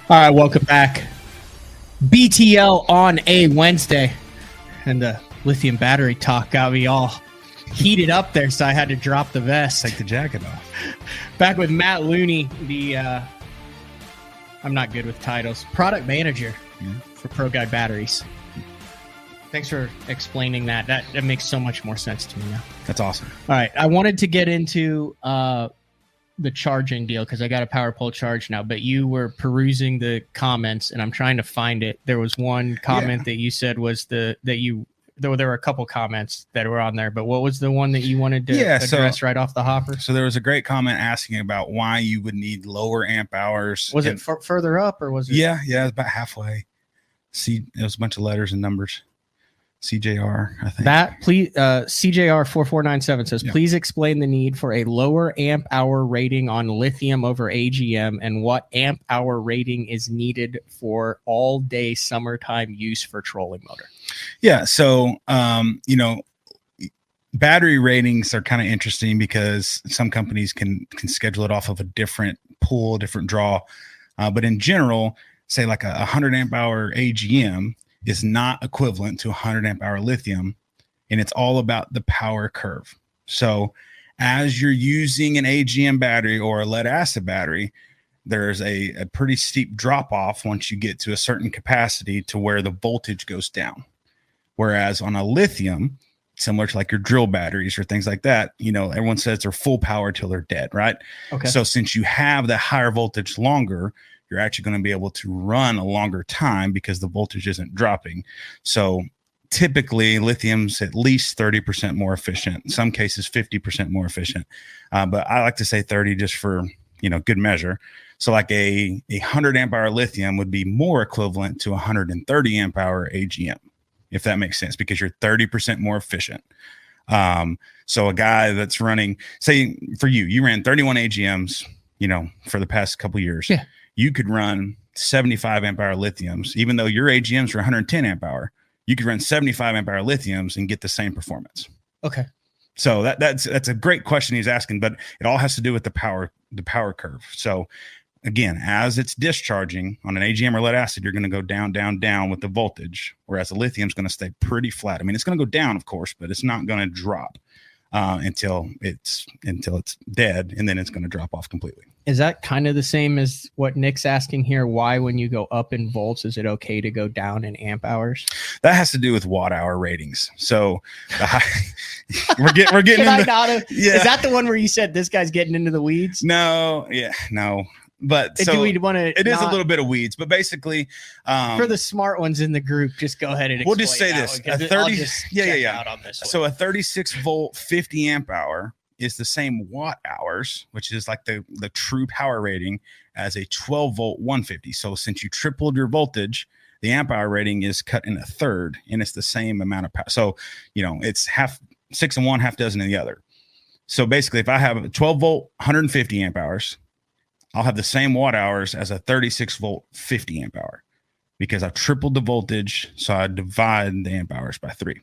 All right, welcome back. BTL on a Wednesday. And the lithium battery talk got me all heated up there, so I had to drop the vest.
Take the jacket off.
Back with Matt Looney, the, I'm not good with titles, product manager for Pro Guide Batteries. Thanks for explaining that. That makes so much more sense to me now.
That's awesome.
All right, I wanted to get into the charging deal because I got a power pole charge now, but you were perusing the comments and I'm trying to find it. There was one comment that you said was there were a couple comments that were on there, but what was the one that you wanted to address right off the hopper?
So there was a great comment asking about why you would need lower amp hours.
Was it further up or was it?
Yeah, it was about halfway. See, it was a bunch of letters and numbers. CJR, I think.
That please, CJR 4497 says, please explain the need for a lower amp hour rating on lithium over AGM and what amp hour rating is needed for all day summertime use for trolling motor.
Yeah. So, battery ratings are kind of interesting because some companies can schedule it off of a different pool, different draw. But in general, say like a 100 amp hour AGM is not equivalent to 100 amp hour lithium, and it's all about the power curve. So as you're using an AGM battery or a lead acid battery, there's a pretty steep drop off once you get to a certain capacity to where the voltage goes down. Whereas on a lithium, similar to like your drill batteries or things like that, everyone says they're full power till they're dead, right? Okay. So since you have the higher voltage longer, you're actually going to be able to run a longer time because the voltage isn't dropping. So typically lithium's at least 30% more efficient, in some cases 50% more efficient. But I like to say 30 just for, good measure. So like a 100 amp hour lithium would be more equivalent to 130 amp hour AGM, if that makes sense, because you're 30% more efficient. So a guy that's running, say for you ran 31 AGMs, for the past couple of years, you could run 75 amp hour lithiums, even though your AGMs are 110 amp hour. You could run 75 amp hour lithiums and get the same performance.
Okay.
So that's a great question he's asking, but it all has to do with the power curve. So again, as it's discharging on an AGM or lead acid, you're going to go down, down, down with the voltage, whereas the lithium is going to stay pretty flat. I mean, it's going to go down, of course, but it's not going to drop until it's dead, and then it's going to drop off completely.
Is that kind of the same as what Nick's asking here? Why, when you go up in volts, is it okay to go down in amp hours?
That has to do with watt hour ratings. So we're getting into,
Is that the one where you said this guy's getting into the weeds?
No. But so
do we want to?
It is a little bit of weeds, but basically,
for the smart ones in the group, just go ahead and
we'll just say this:
a 30,
So a 36 volt 50 amp hour is the same watt hours, which is like the true power rating, as a 12 volt 150. So since you tripled your voltage, the amp hour rating is cut in a third, and it's the same amount of power. So it's half, 6 in one, half dozen in the other. So basically, if I have a 12 volt 150 amp hours, I'll have the same watt hours as a 36 volt 50 amp hour, because I've tripled the voltage. So I divide the amp hours by 3,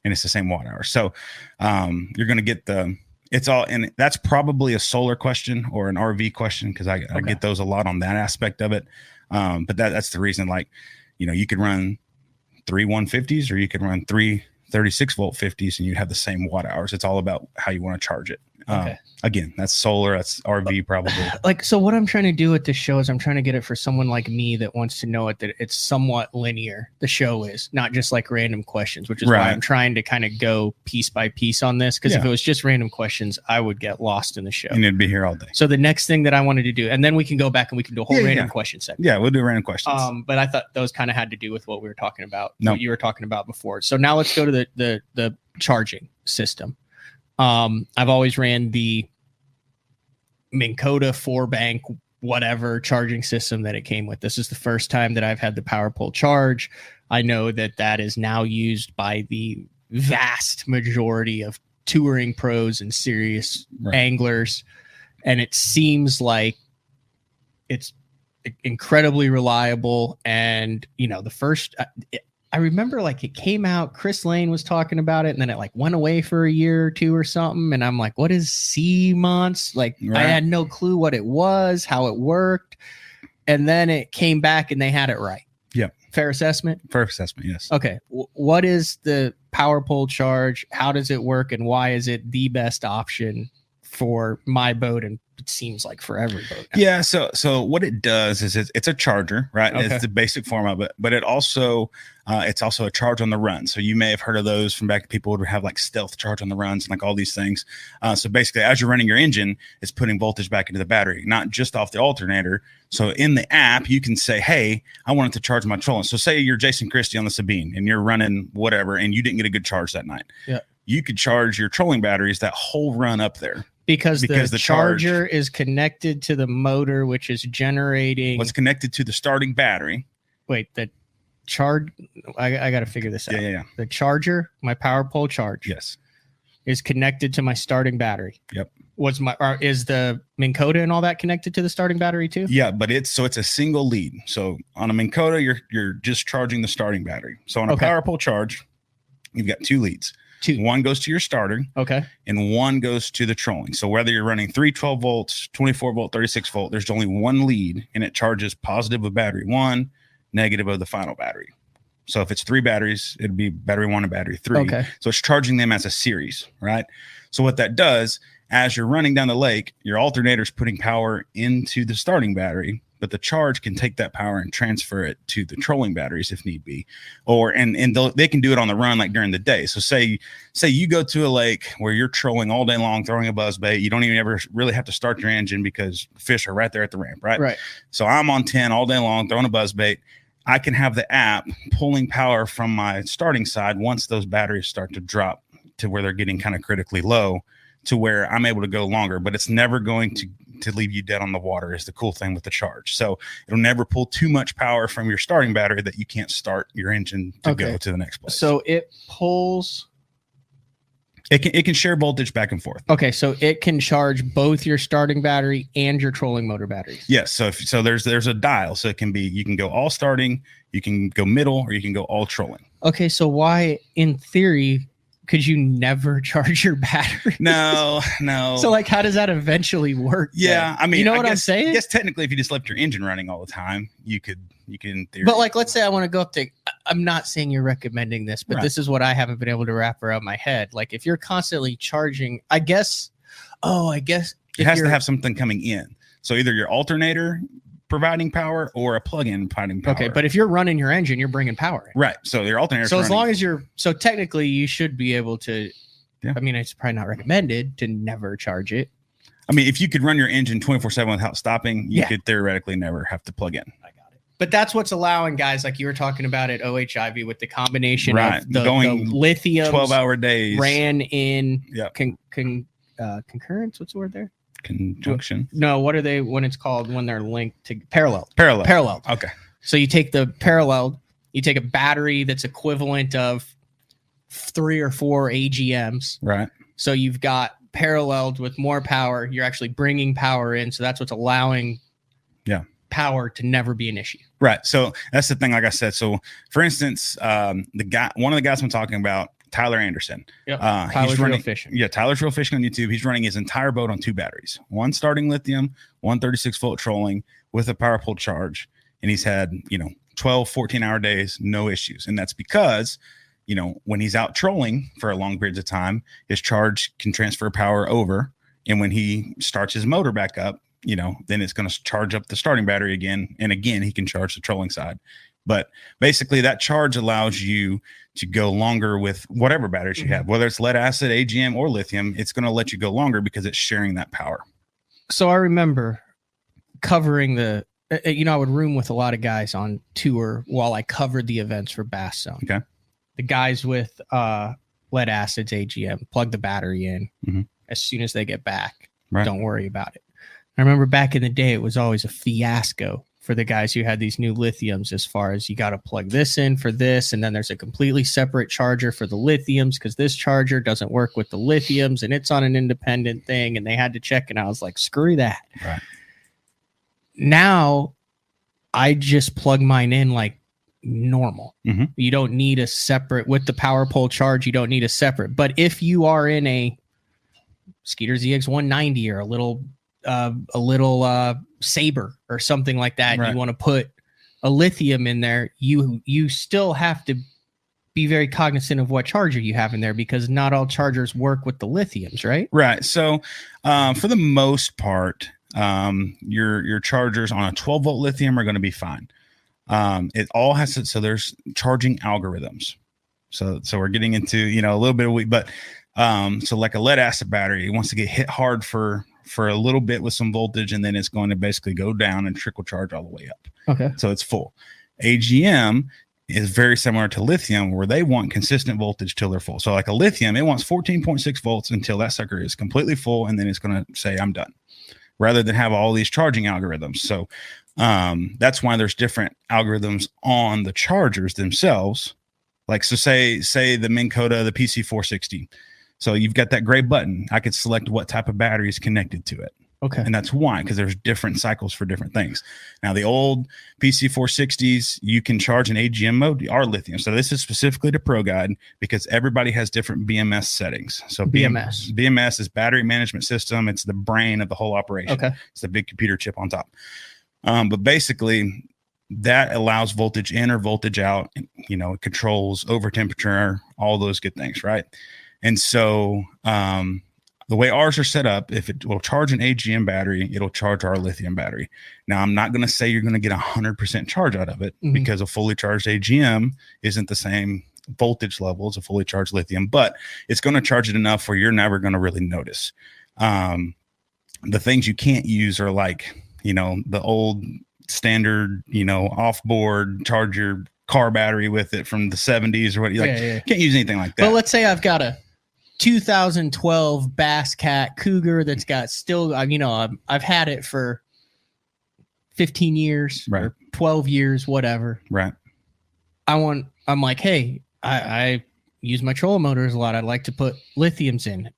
and it's the same watt hours. So you're going to get it's all, and that's probably a solar question or an RV question, because I get those a lot on that aspect of it. But that's the reason, like, you could run 3 150s, or you could run 3 36 volt 50s, and you'd have the same watt hours. It's all about how you want to charge it. Again, that's solar, that's RV probably.
So what I'm trying to do with this show is I'm trying to get it for someone like me that wants to know that it's somewhat linear. The show is not just like random questions, which is why I'm trying to kind of go piece by piece on this. Because if it was just random questions, I would get lost in the show.
And it'd be here all day.
So the next thing that I wanted to do, and then we can go back and we can do a whole random question segment.
Yeah, we'll do random questions.
But I thought those kind of had to do with what we were talking about, what you were talking about before. So now let's go to the charging system. I've always ran the Minn Kota 4-bank whatever charging system that it came with. This is the first time that I've had the power pole charge. I know that is now used by the vast majority of touring pros and serious anglers, and it seems like it's incredibly reliable. And the first I remember, like, it came out, Chris Lane was talking about it, and then it like went away for a year or two or something. And I'm like, what is C-Monts? Like, I had no clue what it was, how it worked. And then it came back and they had it right.
Yeah.
Fair assessment?
Fair assessment, yes.
Okay. What is the power pole charge? How does it work? And why is it the best option for my boat, and it seems like for every boat now?
Yeah, so what it does is it's a charger, right? Okay. It's the basic form of it, but it's also a charge on the run. So you may have heard of those from back. People would have like stealth charge on the runs and like all these things. So basically, as you're running your engine, it's putting voltage back into the battery, not just off the alternator. So in the app, you can say, hey, I want it to charge my trolling. So say you're Jason Christie on the Sabine and you're running whatever, and you didn't get a good charge that night. Yeah, you could charge your trolling batteries that whole run up there. Because the charger is connected to the motor, which is generating. What's connected to the starting battery.
Wait, the charge. I got to figure this out.
Yeah.
The charger, my power pole charge.
Yes.
Is connected to my starting battery.
Yep.
Is the Minn Kota and all that connected to the starting battery too?
Yeah, but it's a single lead. So on a Minn Kota, you're just charging the starting battery. So on a power pole charge, you've got 2 leads. 2. One goes to your starter.
Okay.
And one goes to the trolling. So whether you're running 3 12 volts, 24 volt, 36 volt, there's only one lead, and it charges positive of battery 1, negative of the final battery. So if it's 3 batteries, it'd be battery 1 and battery 3.
Okay.
So it's charging them as a series, right? So what that does, as you're running down the lake, your alternator's putting power into the starting battery, but the charge can take that power and transfer it to the trolling batteries if need be, and they can do it on the run, like during the day. So say you go to a lake where you're trolling all day long, throwing a buzz bait. You don't even ever really have to start your engine because fish are right there at the ramp, right?
Right.
So I'm on 10 all day long, throwing a buzz bait. I can have the app pulling power from my starting side once those batteries start to drop to where they're getting kind of critically low, to where I'm able to go longer, but it's never going to leave you dead on the water is the cool thing with the charge. So it'll never pull too much power from your starting battery that you can't start your engine to go to the next place.
So it pulls.
It can share voltage back and forth.
Okay, so it can charge both your starting battery and your trolling motor batteries.
Yes. So there's a dial. So it can be, you can go all starting, you can go middle, or you can go all trolling.
Okay, so why, in theory, could you never charge your battery?
No.
So like, how does that eventually work?
Yeah,
then?
I mean,
you know
I
what
guess,
I'm saying?
Yes, technically, if you just left your engine running all the time, you could in theory.
But like, let's say I want to go up to. I'm not saying you're recommending this, but this is what I haven't been able to wrap around my head. Like, if you're constantly charging, I guess
it has to have something coming in. So either your alternator providing power or a plug-in providing power.
Okay, but if you're running your engine, you're bringing power in.
Right. So your alternator.
So as long as so technically you should be able to.
Yeah.
I mean, it's probably not recommended to never charge it.
I mean, if you could run your engine 24/7 without stopping, you could theoretically never have to plug in.
I got it. But that's what's allowing guys like you were talking about at OHIV with the combination of the lithium
12-hour days
ran in concurrence. What's the word there?
Conjunction.
No, what are they when it's called when they're linked to parallel?
Parallel. Okay.
So you take the parallel, you take a battery that's equivalent of 3 or 4 AGMs.
Right.
So you've got paralleled with more power. You're actually bringing power in. So that's what's allowing power to never be an issue.
Right. So that's the thing. Like I said, so for instance, one of the guys I'm talking about, Tyler Anderson.
Yep.
Tyler's
Real Fishing.
Yeah. Tyler's Real Fishing on YouTube. He's running his entire boat on 2 batteries, one starting lithium, 136-volt trolling with a power pull charge. And he's had, 12, 14-hour days, no issues. And that's because, when he's out trolling for a long periods of time, his charge can transfer power over. And when he starts his motor back up, then it's going to charge up the starting battery again. And again, he can charge the trolling side. But basically that charge allows you to go longer with whatever batteries you have, whether it's lead acid, AGM, or lithium. It's going to let you go longer because it's sharing that power.
So I remember covering I would room with a lot of guys on tour while I covered the events for Bass Zone.
Okay.
The guys with lead acids, AGM, plug the battery in as soon as they get back.
Right.
Don't worry about it. I remember back in the day, it was always a fiasco for the guys who had these new lithiums, as far as you got to plug this in for this. And then there's a completely separate charger for the lithiums because this charger doesn't work with the lithiums and it's on an independent thing. And they had to check. And I was like, screw that.
Right.
Now I just plug mine in like normal.
Mm-hmm.
You don't need a separate with the power pole charge. You don't need a separate, but if you are in a Skeeter ZX 190 or a little Saber or something like that,
right,
you want to put a lithium in there, you still have to be very cognizant of what charger you have in there, because not all chargers work with the lithiums, right?
Right. So for the most part, your chargers on a 12-volt lithium are going to be fine. It all has to, so there's charging algorithms. So we're getting into, a little bit of but so like a lead acid battery, it wants to get hit hard for a little bit with some voltage, and then it's going to basically go down and trickle charge all the way up.
Okay.
So it's full. AGM is very similar to lithium, where they want consistent voltage till they're full. So like a lithium, it wants 14.6 volts until that sucker is completely full, and then it's going to say, I'm done, rather than have all these charging algorithms. So that's why there's different algorithms on the chargers themselves. Like, so say the Minn Kota, the PC460. So you've got that gray button. I could select what type of battery is connected to it.
Okay.
And that's why, because there's different cycles for different things. Now, the old PC460s, you can charge an AGM mode or lithium. So this is specifically to Pro Guide, because everybody has different BMS settings. So BMS is battery management system. It's the brain of the whole operation.
Okay.
It's the big computer chip on top. But basically, that allows voltage in or voltage out. It controls over temperature, all those good things, right? And so the way ours are set up, if it will charge an AGM battery, it'll charge our lithium battery. Now, I'm not going to say you're going to get 100% charge out of it, because a fully charged AGM isn't the same voltage level as a fully charged lithium, but it's going to charge it enough where you're never going to really notice. The things you can't use are like, the old standard, off board, charge your car battery with it from the 70s or what. Can't use anything like that.
But let's say I've got a 2012 Bass Cat Cougar that's got still, I've had it for 15 years,
right,
or 12 years, whatever.
Right.
I'm like, hey, I use my trolling motors a lot. I'd like to put lithiums in.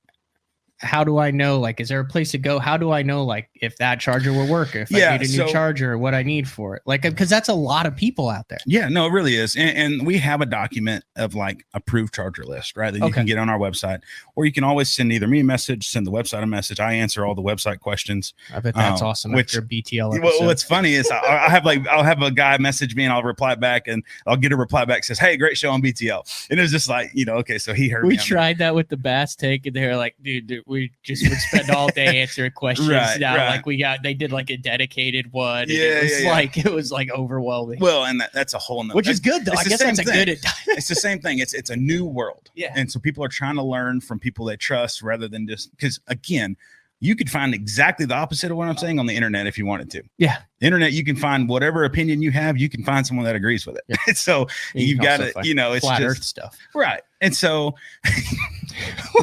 How do I know? Like, is there a place to go? How do I know, like, if that charger will work, or if I need a new charger, or what I need for it? Like, because that's a lot of people out there.
Yeah, no, it really is. And we have a document of like approved charger list, right? That you can get on our website, or you can always send either me a message, send the website a message. I answer all the website questions.
I bet that's awesome.
Which
after BTL episode.
What's funny is I'll have a guy message me and I'll reply back, and I'll get a reply back that says, "Hey, great show on BTL." And it was just like, okay, so he heard.
We tried that with the Bass Tank, and they were like, dude, we just would spend all day answering questions. Like they did like a dedicated one. And it was like overwhelming.
Well, and that's a whole nother,
which is good though. I guess that's a good.
It's the same thing. It's a new world.
Yeah.
And so people are trying to learn from people they trust rather than just, because again, you could find exactly the opposite of what I'm saying on the internet if you wanted to.
Yeah.
The internet, you can find whatever opinion you have, you can find someone that agrees with it. Yeah. So you've got to, it's
flat
just
earth stuff.
Right. And so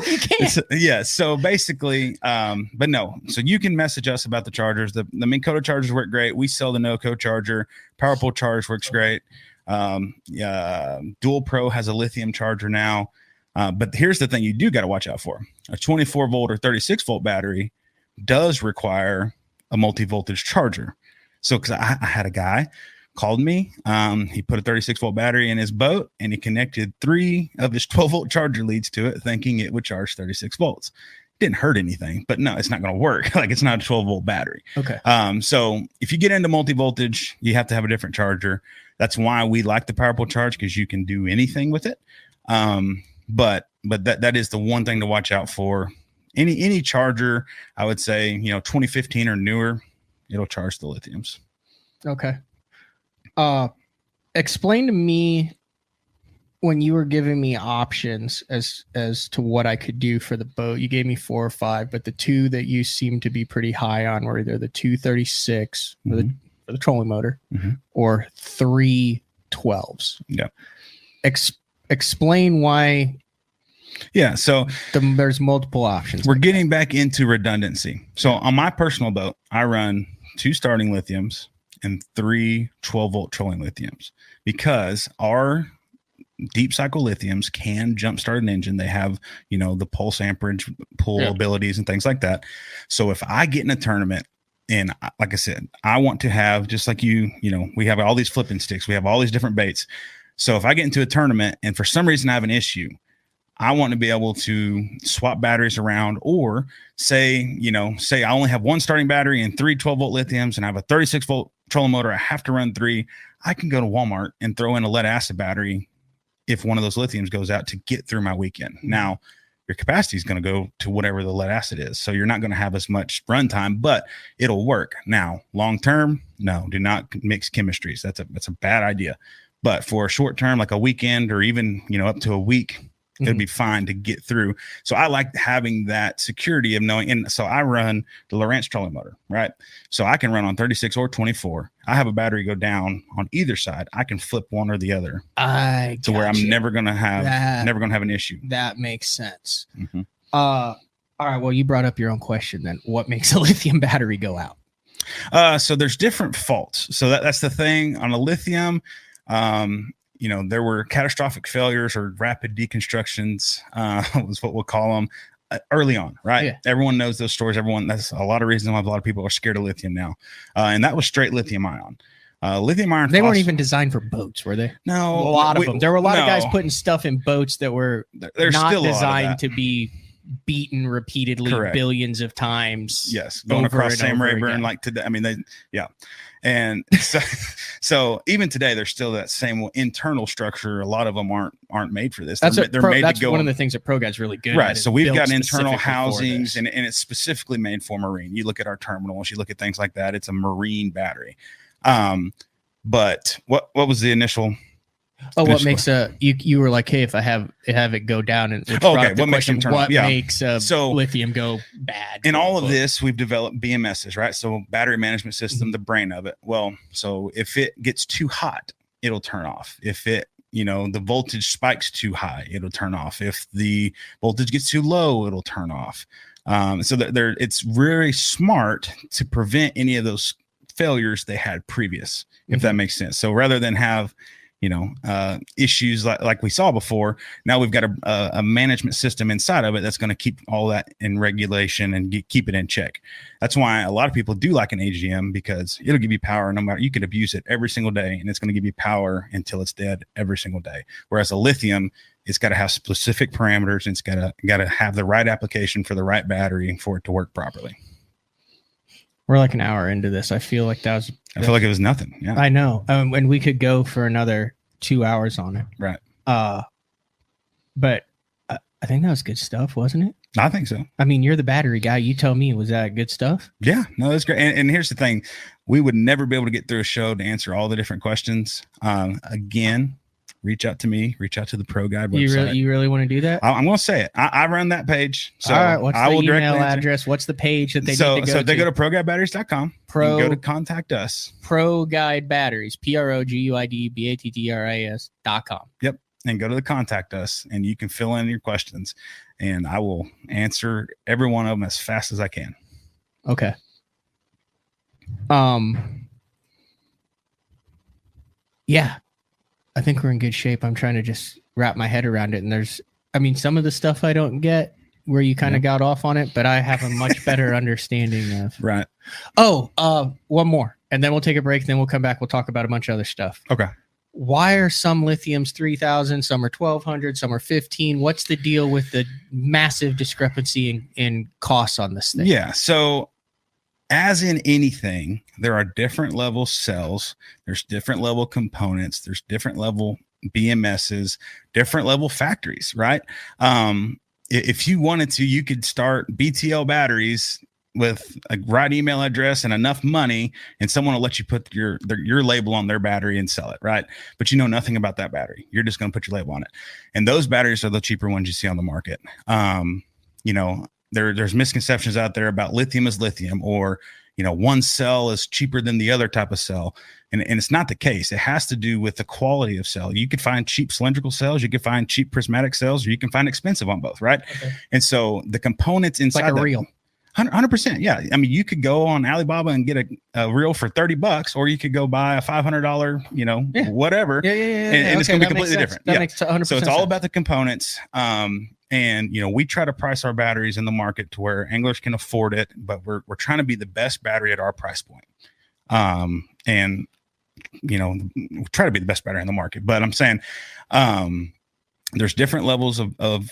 you can't.
So basically, but no, so you can message us about the chargers. The Minn Kota chargers work great. We sell the NoCo charger. PowerPole charge works great. Dual Pro has a lithium charger now. But here's the thing you do got to watch out for. A 24 volt or 36 volt battery does require a multi-voltage charger. So because I had a guy called me, he put a 36 volt battery in his boat and he connected 3 of his 12 volt charger leads to it, thinking it would charge 36 volts. Didn't hurt anything, but no, it's not going to work. Like, it's not a 12 volt battery.
Okay.
So if you get into multi-voltage, you have to have a different charger. That's why we like the PowerPole charge, because you can do anything with it. But that is the one thing to watch out for. Any charger, I would say, 2015 or newer, it'll charge the lithiums.
Okay. Explain to me, when you were giving me options as to what I could do for the boat, you gave me 4 or 5, but the 2 that you seem to be pretty high on were either the 236 for the trolling motor, or 3 12s.
Yeah.
Explain why.
Yeah, so
there's multiple options.
We're getting back into redundancy. So on my personal boat, I run 2 starting lithiums and 3 12 volt trolling lithiums, because our deep cycle lithiums can jumpstart an engine. They have, the pulse amperage pull abilities and things like that. So if I get in a tournament, and like I said, I want to have, just like we have all these flipping sticks, we have all these different baits. So if I get into a tournament and for some reason I have an issue, I want to be able to swap batteries around, or say I only have 1 starting battery and 3 12 volt lithiums, and I have a 36 volt trolling motor. I have to run 3. I can go to Walmart and throw in a lead acid battery if one of those lithiums goes out, to get through my weekend. Now, your capacity is going to go to whatever the lead acid is. So you're not going to have as much runtime, but it'll work. Now, long term, no, do not mix chemistries. That's a bad idea. But for a short term, like a weekend, or even, up to a week, it'd be fine to get through. So I like having that security of knowing. And so I run the Lowrance trolling motor, right? So I can run on 36 or 24. I have a battery go down on either side. I can flip one or the other to where I'm never going to have an issue.
That makes sense. All right. Well, you brought up your own question then. What makes a lithium battery go out?
So there's different faults. So that's the thing on a lithium. There were catastrophic failures or rapid deconstructions, was what we'll call them, early on, right? Yeah. Everyone knows those stories. That's a lot of reasons why a lot of people are scared of lithium now. And that was straight lithium ion. Lithium iron.
They weren't even designed for boats, were they?
No.
A lot of them. There were a lot of guys putting stuff in boats that were not designed to be beaten repeatedly billions of times.
Yes. Going across Sam Rayburn like today. I mean, And so even today, there's still that same internal structure. A lot of them aren't made for this.
That's one of the things that ProGuide's really good at.
Right. So we've got internal housings, and it's specifically made for marine. You look at our terminals, you look at things like that. It's a marine battery. But what was the initial
Oh, what makes you were like, hey, if I have it go down, and
what makes them turn off? Yeah.
Makes lithium go bad?
In all of this, we've developed BMSs, right? So battery management system, the brain of it. Well, so if it gets too hot, it'll turn off. If it, the voltage spikes too high, it'll turn off. If the voltage gets too low, it'll turn off. So it's really smart to prevent any of those failures they had previous, if that makes sense. So rather than have issues like we saw before, now we've got a management system inside of it that's going to keep all that in regulation and keep it in check. That's why a lot of people do like an AGM, because it'll give you power no matter, you could abuse it every single day and it's going to give you power until it's dead every single day. Whereas a lithium, it's got to have specific parameters, and it's got to have the right application for the right battery for it to work properly.
We're like an hour into this. I feel like I
feel like it was nothing. Yeah,
I know. And we could go for another 2 hours on it.
Right.
But I think that was good stuff, wasn't it?
I think so.
I mean, you're the battery guy. You tell me, was that good stuff?
Yeah, no, that's great. And here's the thing. We would never be able to get through a show to answer all the different questions. Again, reach out to me, reach out to the Pro Guide website.
You really want to do that?
I'm going to say it. I run that page. So
all right, what's
I
the
will
email address? What's the page that they need to go to?
So they go to ProGuideBatteries.com. Go to contact us.
Pro Guide Batteries, ProGuideBatteries.com.
Yep. And go to the contact us, and you can fill in your questions, and I will answer every one of them as fast as I can.
Okay. Yeah. I think we're in good shape. I'm trying to just wrap my head around it. And some of the stuff I don't get where you kind of got off on it, but I have a much better understanding of.
Right.
Oh, one more, and then we'll take a break. Then we'll come back. We'll talk about a bunch of other stuff.
Okay.
Why are some lithiums 3,000, some are 1,200, some are 15? What's the deal with the massive discrepancy in costs on this thing?
Yeah. So, as in anything, there are different level cells, there's different level components, there's different level BMSs, different level factories, right? If you wanted to, you could start BTL batteries with a right email address and enough money, and someone will let you put your label on their battery and sell it, right? But you know nothing about that battery. You're just going to put your label on it. And those batteries are the cheaper ones you see on the market. There's misconceptions out there about lithium is lithium, or one cell is cheaper than the other type of cell, and it's not the case. It has to do with the quality of cell. You could find cheap cylindrical cells, you could find cheap prismatic cells, or you can find expensive on both, right? Okay. And so the components inside,
like a reel,
100%, yeah. I mean, you could go on Alibaba and get a reel for $30, or you could go buy a $500, whatever, and it's going to be completely different.
That makes 100%
so it's all about the components. And we try to price our batteries in the market to where anglers can afford it, but we're trying to be the best battery at our price point. And try to be the best battery in the market. But I'm saying there's different levels of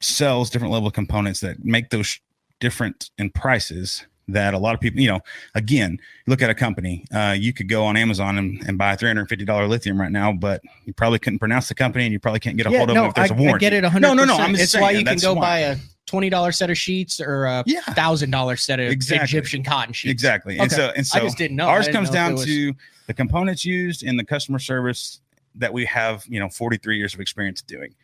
cells, different level of components that make those different in prices. That a lot of people, again, look at a company. You could go on Amazon and buy a $350 lithium right now, but you probably couldn't pronounce the company, and you probably can't get a hold of them if there's a warranty.
I get it 100%.
No.
It's why you can go buy a $20 set of sheets or a $1,000 set of Egyptian cotton sheets.
Exactly.
Okay.
And so
I just didn't know.
Ours comes down to the components used and the customer service that we have, 43 years of experience doing.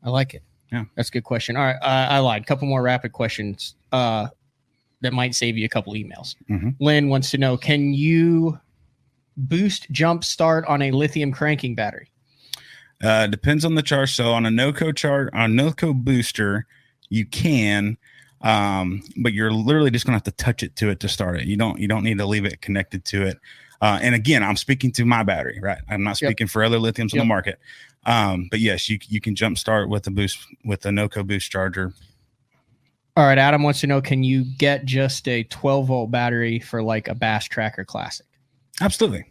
I like it.
Yeah,
that's a good question. All right, I lied. Couple more rapid questions. That might save you a couple emails.
Mm-hmm.
Lynn wants to know, can you boost jump start on a lithium cranking battery?
Depends on the charge. So on a NOCO booster, you can, but you're literally just gonna have to touch it to start it. You don't need to leave it connected to it. And again, I'm speaking to my battery, right? I'm not speaking for other lithiums on the market. But yes, you can jump start with a NOCO boost charger.
All right, Adam wants to know, can you get just a 12-volt battery for like a Bass Tracker Classic?
Absolutely.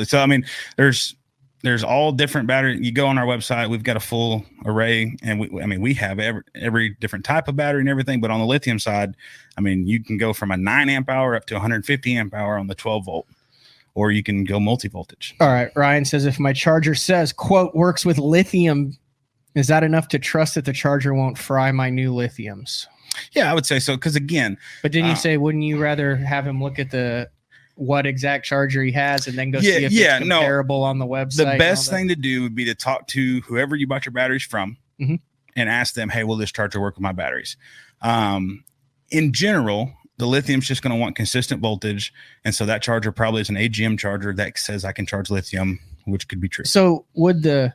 So, I mean, there's all different battery. You go on our website, we've got a full array, and we have every different type of battery and everything. But on the lithium side, I mean, you can go from a 9 amp hour up to 150 amp hour on the 12 volt, or you can go multi-voltage.
All right, Ryan says, if my charger says, quote, works with lithium, is that enough to trust that the charger won't fry my new lithiums?
Yeah, I would say so. Because again,
but didn't you say, wouldn't you rather have him look at the what exact charger he has and then go see if it's comparable on the website?
The best thing to do would be to talk to whoever you bought your batteries from and ask them, hey, will this charger work with my batteries? In general, the lithium's just going to want consistent voltage. And so that charger probably is an AGM charger that says I can charge lithium, which could be true.
So would the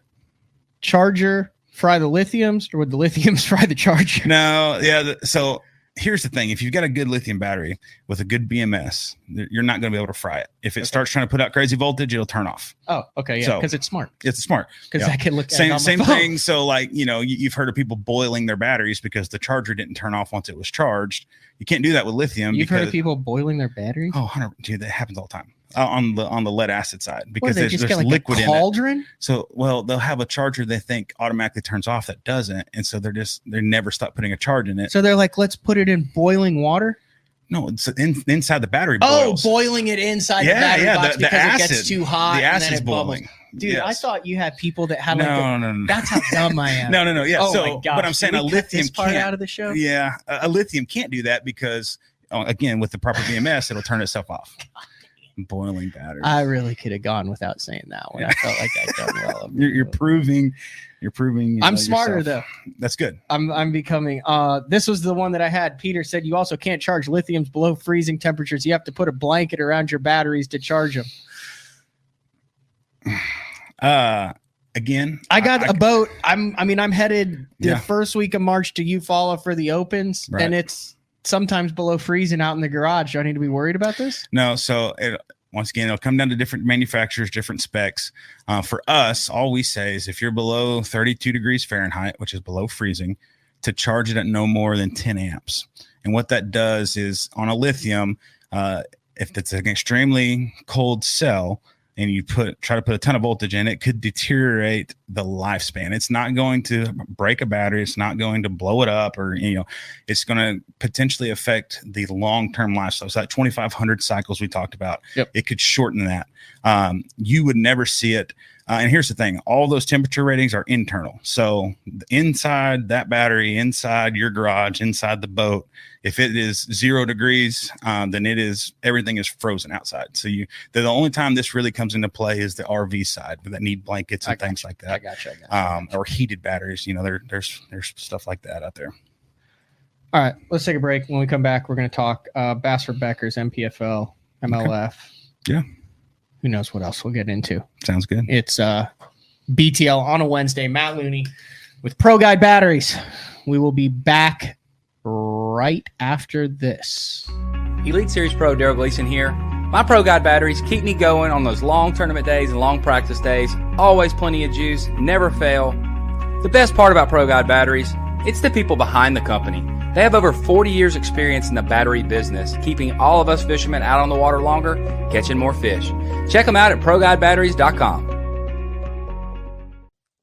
charger fry the lithiums or would the lithiums fry the charger?
No. Yeah. So here's the thing. If you've got a good lithium battery with a good BMS, you're not going to be able to fry it. If it starts trying to put out crazy voltage, it'll turn off.
Oh, okay. Yeah. Because it's smart.
It's smart.
Because I can look at
same thing. So like, you've heard of people boiling their batteries because the charger didn't turn off once it was charged. You can't do that with lithium.
You've heard of people boiling their batteries?
Oh, 100, dude, that happens all the time. On the lead acid side, because there's
like
liquid
a cauldron?
in it. So, they'll have a charger they think automatically turns off that doesn't, and so they never stop putting a charge in it.
So they're like, let's put it in boiling water.
No, it's inside the battery. Boils.
Boiling it inside the battery box because
acid,
it gets too hot.
The acid's boiling.
Dude, yes. I thought you had people that had
no.
That's how dumb I am.
No. Yeah.
Oh
so,
my gosh.
But I'm saying a lithium
part
can't
out of the show.
Yeah, a lithium can't do that because again, with the proper BMS, it'll turn itself off. Boiling batteries.
I really could have gone without saying that one. I felt like I'd done well.
You're proving. I'm
smarter
yourself.
though.
That's good.
I'm becoming. This was the one that I had. Peter said you also can't charge lithiums below freezing temperatures. You have to put a blanket around your batteries to charge them.
Again,
I got a boat. I'm headed the first week of March to Eufaula for the Opens, and it's sometimes below freezing out in the garage. Do I need to be worried about this?
No. So once again, it'll come down to different manufacturers, different specs. For us, all we say is if you're below 32 degrees Fahrenheit, which is below freezing, to charge it at no more than 10 amps. And what that does is on a lithium, if it's an extremely cold cell, and you try to put a ton of voltage in, it could deteriorate the lifespan. It's not going to break a battery. It's not going to blow it up, or it's going to potentially affect the long-term lifestyle. So that 2,500 cycles we talked about, it could shorten that. You would never see it. And here's the thing: all those temperature ratings are internal. So inside that battery, inside your garage, inside the boat, if it is 0 degrees, then everything is frozen outside. So the only time this really comes into play is the RV side that need blankets and things like that.
I got you.
Or heated batteries. There's stuff like that out there.
All right, let's take a break. When we come back, we're going to talk Bass for Beckers, MPFL, MLF.
Okay. Yeah.
Who knows what else we'll get into.
Sounds good.
It's BTL on a Wednesday. Matt Looney with Pro Guide Batteries. We will be back right after this.
Elite Series Pro Daryl Gleason here. My Pro Guide batteries keep me going on those long tournament days and long practice days. Always plenty of juice, never fail. The best part about Pro Guide batteries, it's the people behind the company. They have over 40 years experience in the battery business, keeping all of us fishermen out on the water longer, catching more fish. Check them out at ProGuideBatteries.com.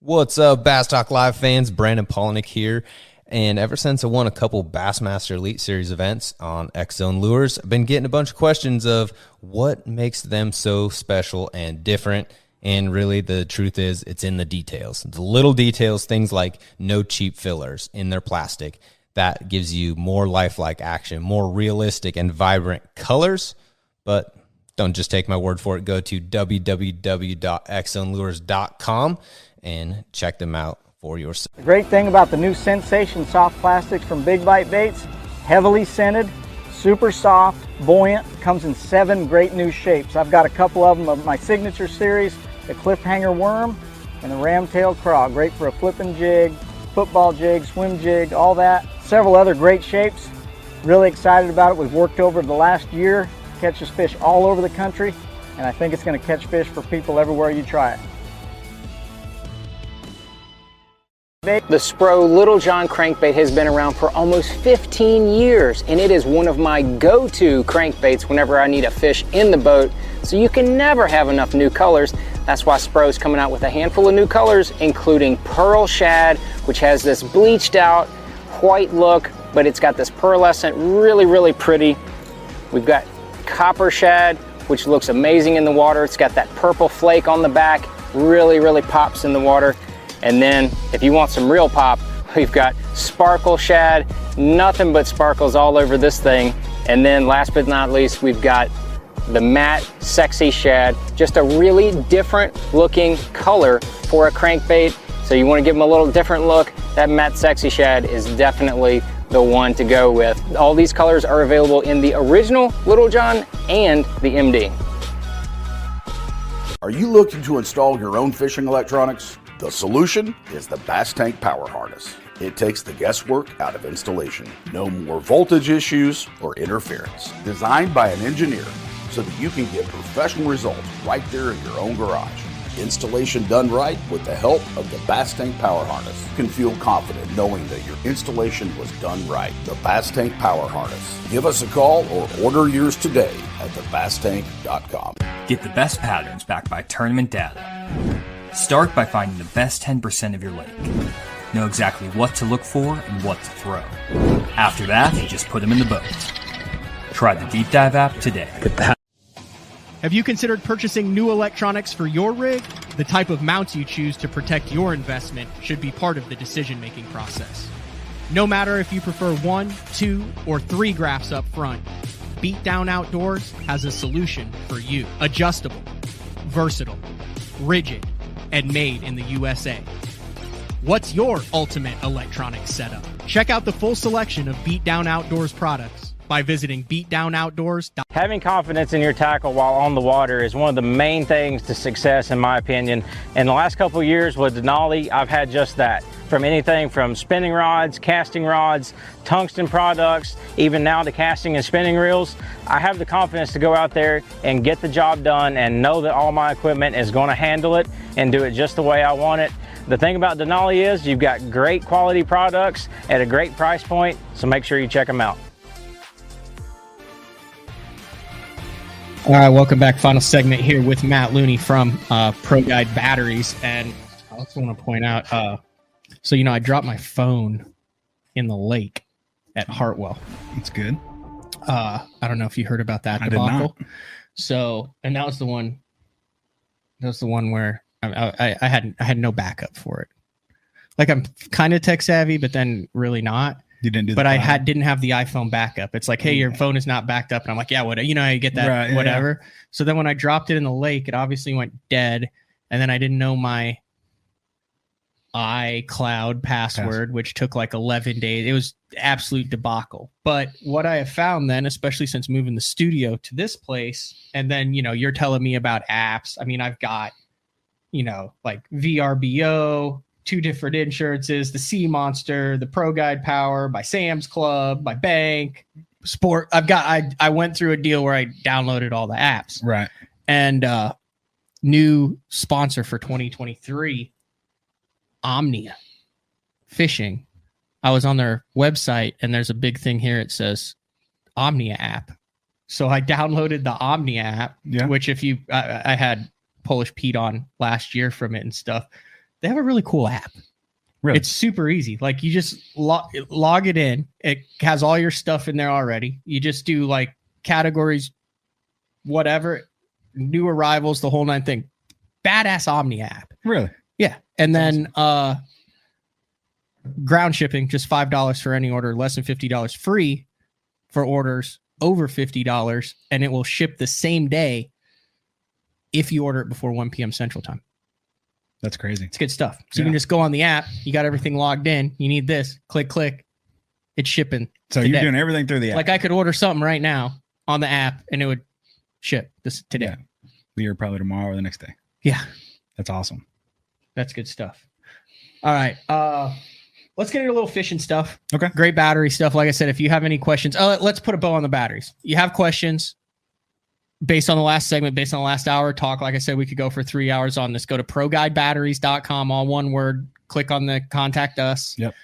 What's up, Bass Talk Live fans? Brandon Polnick here. And ever since I won a couple Bassmaster Elite Series events on X-Zone Lures, I've been getting a bunch of questions of what makes them so special and different. And really, the truth is, it's in the details. The little details, things like no cheap fillers in their plastic. That gives you more lifelike action, more realistic and vibrant colors. But don't just take my word for it. Go to www.xzonelures.com and check them out for yourself.
The great thing about the new Sensation soft plastics from Big Bite Baits, heavily scented, super soft, buoyant, comes in 7 great new shapes. I've got a couple of them of my signature series, the cliffhanger worm and the ramtail craw. Great for a flipping jig, football jig, swim jig, all that. Several other great shapes. Really excited about it. We've worked over the last year, catches fish all over the country, and I think it's going to catch fish for people everywhere you try it.
The Spro Little John crankbait has been around for almost 15 years, and it is one of my go-to crankbaits whenever I need a fish in the boat, so you can never have enough new colors. That's why Spro's coming out with a handful of new colors, including Pearl Shad, which has this bleached out white look, but it's got this pearlescent, really, really pretty. We've got Copper Shad, which looks amazing in the water. It's got that purple flake on the back, really, really pops in the water. And then if you want some real pop, we've got Sparkle Shad, nothing but sparkles all over this thing. And then last but not least, we've got the matte, sexy shad. Just a really different looking color for a crankbait. So you want to give them a little different look. That matte, sexy shad is definitely the one to go with. All these colors are available in the original Little John and the MD.
Are you looking to install your own fishing electronics? The solution is the Bass Tank Power Harness. It takes the guesswork out of installation. No more voltage issues or interference. Designed by an engineer so that you can get professional results right there in your own garage. Installation done right with the help of the Bass Tank Power Harness. You can feel confident knowing that your installation was done right. The Bass Tank Power Harness. Give us a call or order yours today at thebasstank.com.
Get the best patterns backed by tournament data. Start by finding the best 10% of your lake. Know exactly what to look for and what to throw. After that, just put them in the boat. Try the Deep Dive app today.
Have you considered purchasing new electronics for your rig? The type of mounts you choose to protect your investment should be part of the decision-making process. No matter if you prefer 1, 2, or 3 graphs up front, Beatdown Outdoors has a solution for you. Adjustable, versatile, rigid, and made in the USA. What's your ultimate electronics setup? Check out the full selection of Beatdown Outdoors products by visiting beatdownoutdoors.com.
Having confidence in your tackle while on the water is one of the main things to success, in my opinion. In the last couple of years with Denali, I've had just that. From anything from spinning rods, casting rods, tungsten products, even now to casting and spinning reels, I have the confidence to go out there and get the job done and know that all my equipment is going to handle it and do it just the way I want it. The thing about Denali is you've got great quality products at a great price point, so make sure you check them out.
All right, welcome back. Final segment here with Matt Looney from Pro Guide Batteries. And I also want to point out, so, I dropped my phone in the lake at Hartwell.
That's good.
I don't know if you heard about that debacle. So, and that was the one where I had no backup for it. Like, I'm kind of tech savvy, but then really not.
You didn't do that.
But I didn't have the iPhone backup. It's like, hey, your phone is not backed up. And I'm like, yeah, what? You know how you get that,
right,
whatever.
Yeah.
So then when I dropped it in the lake, it obviously went dead. And then I didn't know my iCloud password, which took like 11 days. It was absolute debacle. But what I have found then, especially since moving the studio to this place, and then, you're telling me about apps. I mean, I've got, like VRBO, 2 different insurances, the Sea Monster, the Pro Guide Power, by Sam's Club, by Bank, Sport. I went through a deal where I downloaded all the apps.
Right.
And new sponsor for 2023, Omnia Fishing. I was on their website and there's a big thing here. It says Omnia app. So I downloaded the Omnia app, which I had Polish Pete on last year from it and stuff. They have a really cool app. Really? It's super easy. Like, you just log it in. It has all your stuff in there already. You just do like categories, whatever, new arrivals, the whole 9 thing. Badass Omnia app.
Really?
Yeah. And then ground shipping, just $5 for any order, less than $50 free for orders over $50. And it will ship the same day if you order it before 1 p.m. Central Time.
That's crazy.
It's good stuff. So you can just go on the app. You got everything logged in. You need this. Click. It's shipping.
So
today.
You're doing everything through the app.
Like, I could order something right now on the app and it would ship this today.
Yeah. Here probably tomorrow or the next day.
Yeah.
That's awesome.
That's good stuff. All right. Let's get into a little fishing stuff.
Okay.
Great battery stuff. Like I said, if you have any questions, let's put a bow on the batteries. You have questions based on the last segment, based on the last hour talk. Like I said, we could go for 3 hours on this. Go to proguidebatteries.com, all one word. Click on the contact us.
Yep.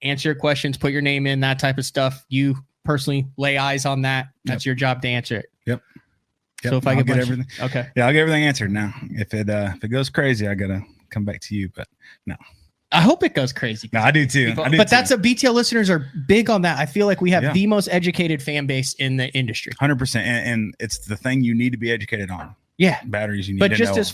Answer your questions, put your name in, that type of stuff. You personally lay eyes on that. That's your job to answer it.
Yep.
So if I
get everything,
okay.
Yeah, I'll get everything answered now. If it goes crazy, I gotta come back to you. But no,
I hope it goes crazy.
No, I do too.
That's BTL listeners are big on that. I feel like we have the most educated fan base in the industry.
100%, and it's the thing you need to be educated on.
Yeah,
batteries. You need.
But
to
just
know.
as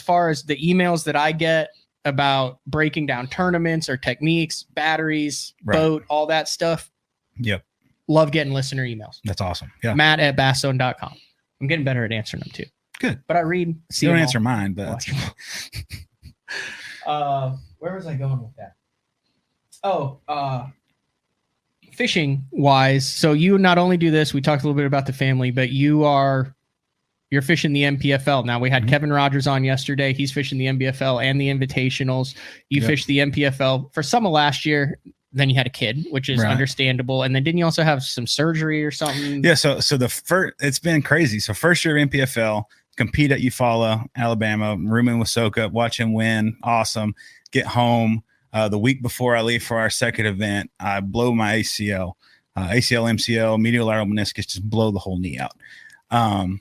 far as the emails that I get about breaking down tournaments or techniques, batteries, boat, all that stuff.
Yep.
Love getting listener emails.
That's awesome. Yeah.
Matt@basszone.com. I'm getting better at answering them too.
Good.
But I read. See
You don't
them
answer
all.
mine, but
Watch them all. Where was I going with that? Fishing wise. So you not only do this, we talked a little bit about the family, but you're fishing the MPFL. Now we had Kevin Rogers on yesterday. He's fishing the MBFL and the invitationals. You fished the MPFL for some of last year. Then you had a kid, which is understandable. And then didn't you also have some surgery or something?
Yeah. So it's been crazy. So first year of MPFL, compete at Eufaula, Alabama, rooming with Soka, watch him win. Awesome. Get home. The week before I leave for our second event, I blow my ACL, MCL, medial lateral meniscus, just blow the whole knee out.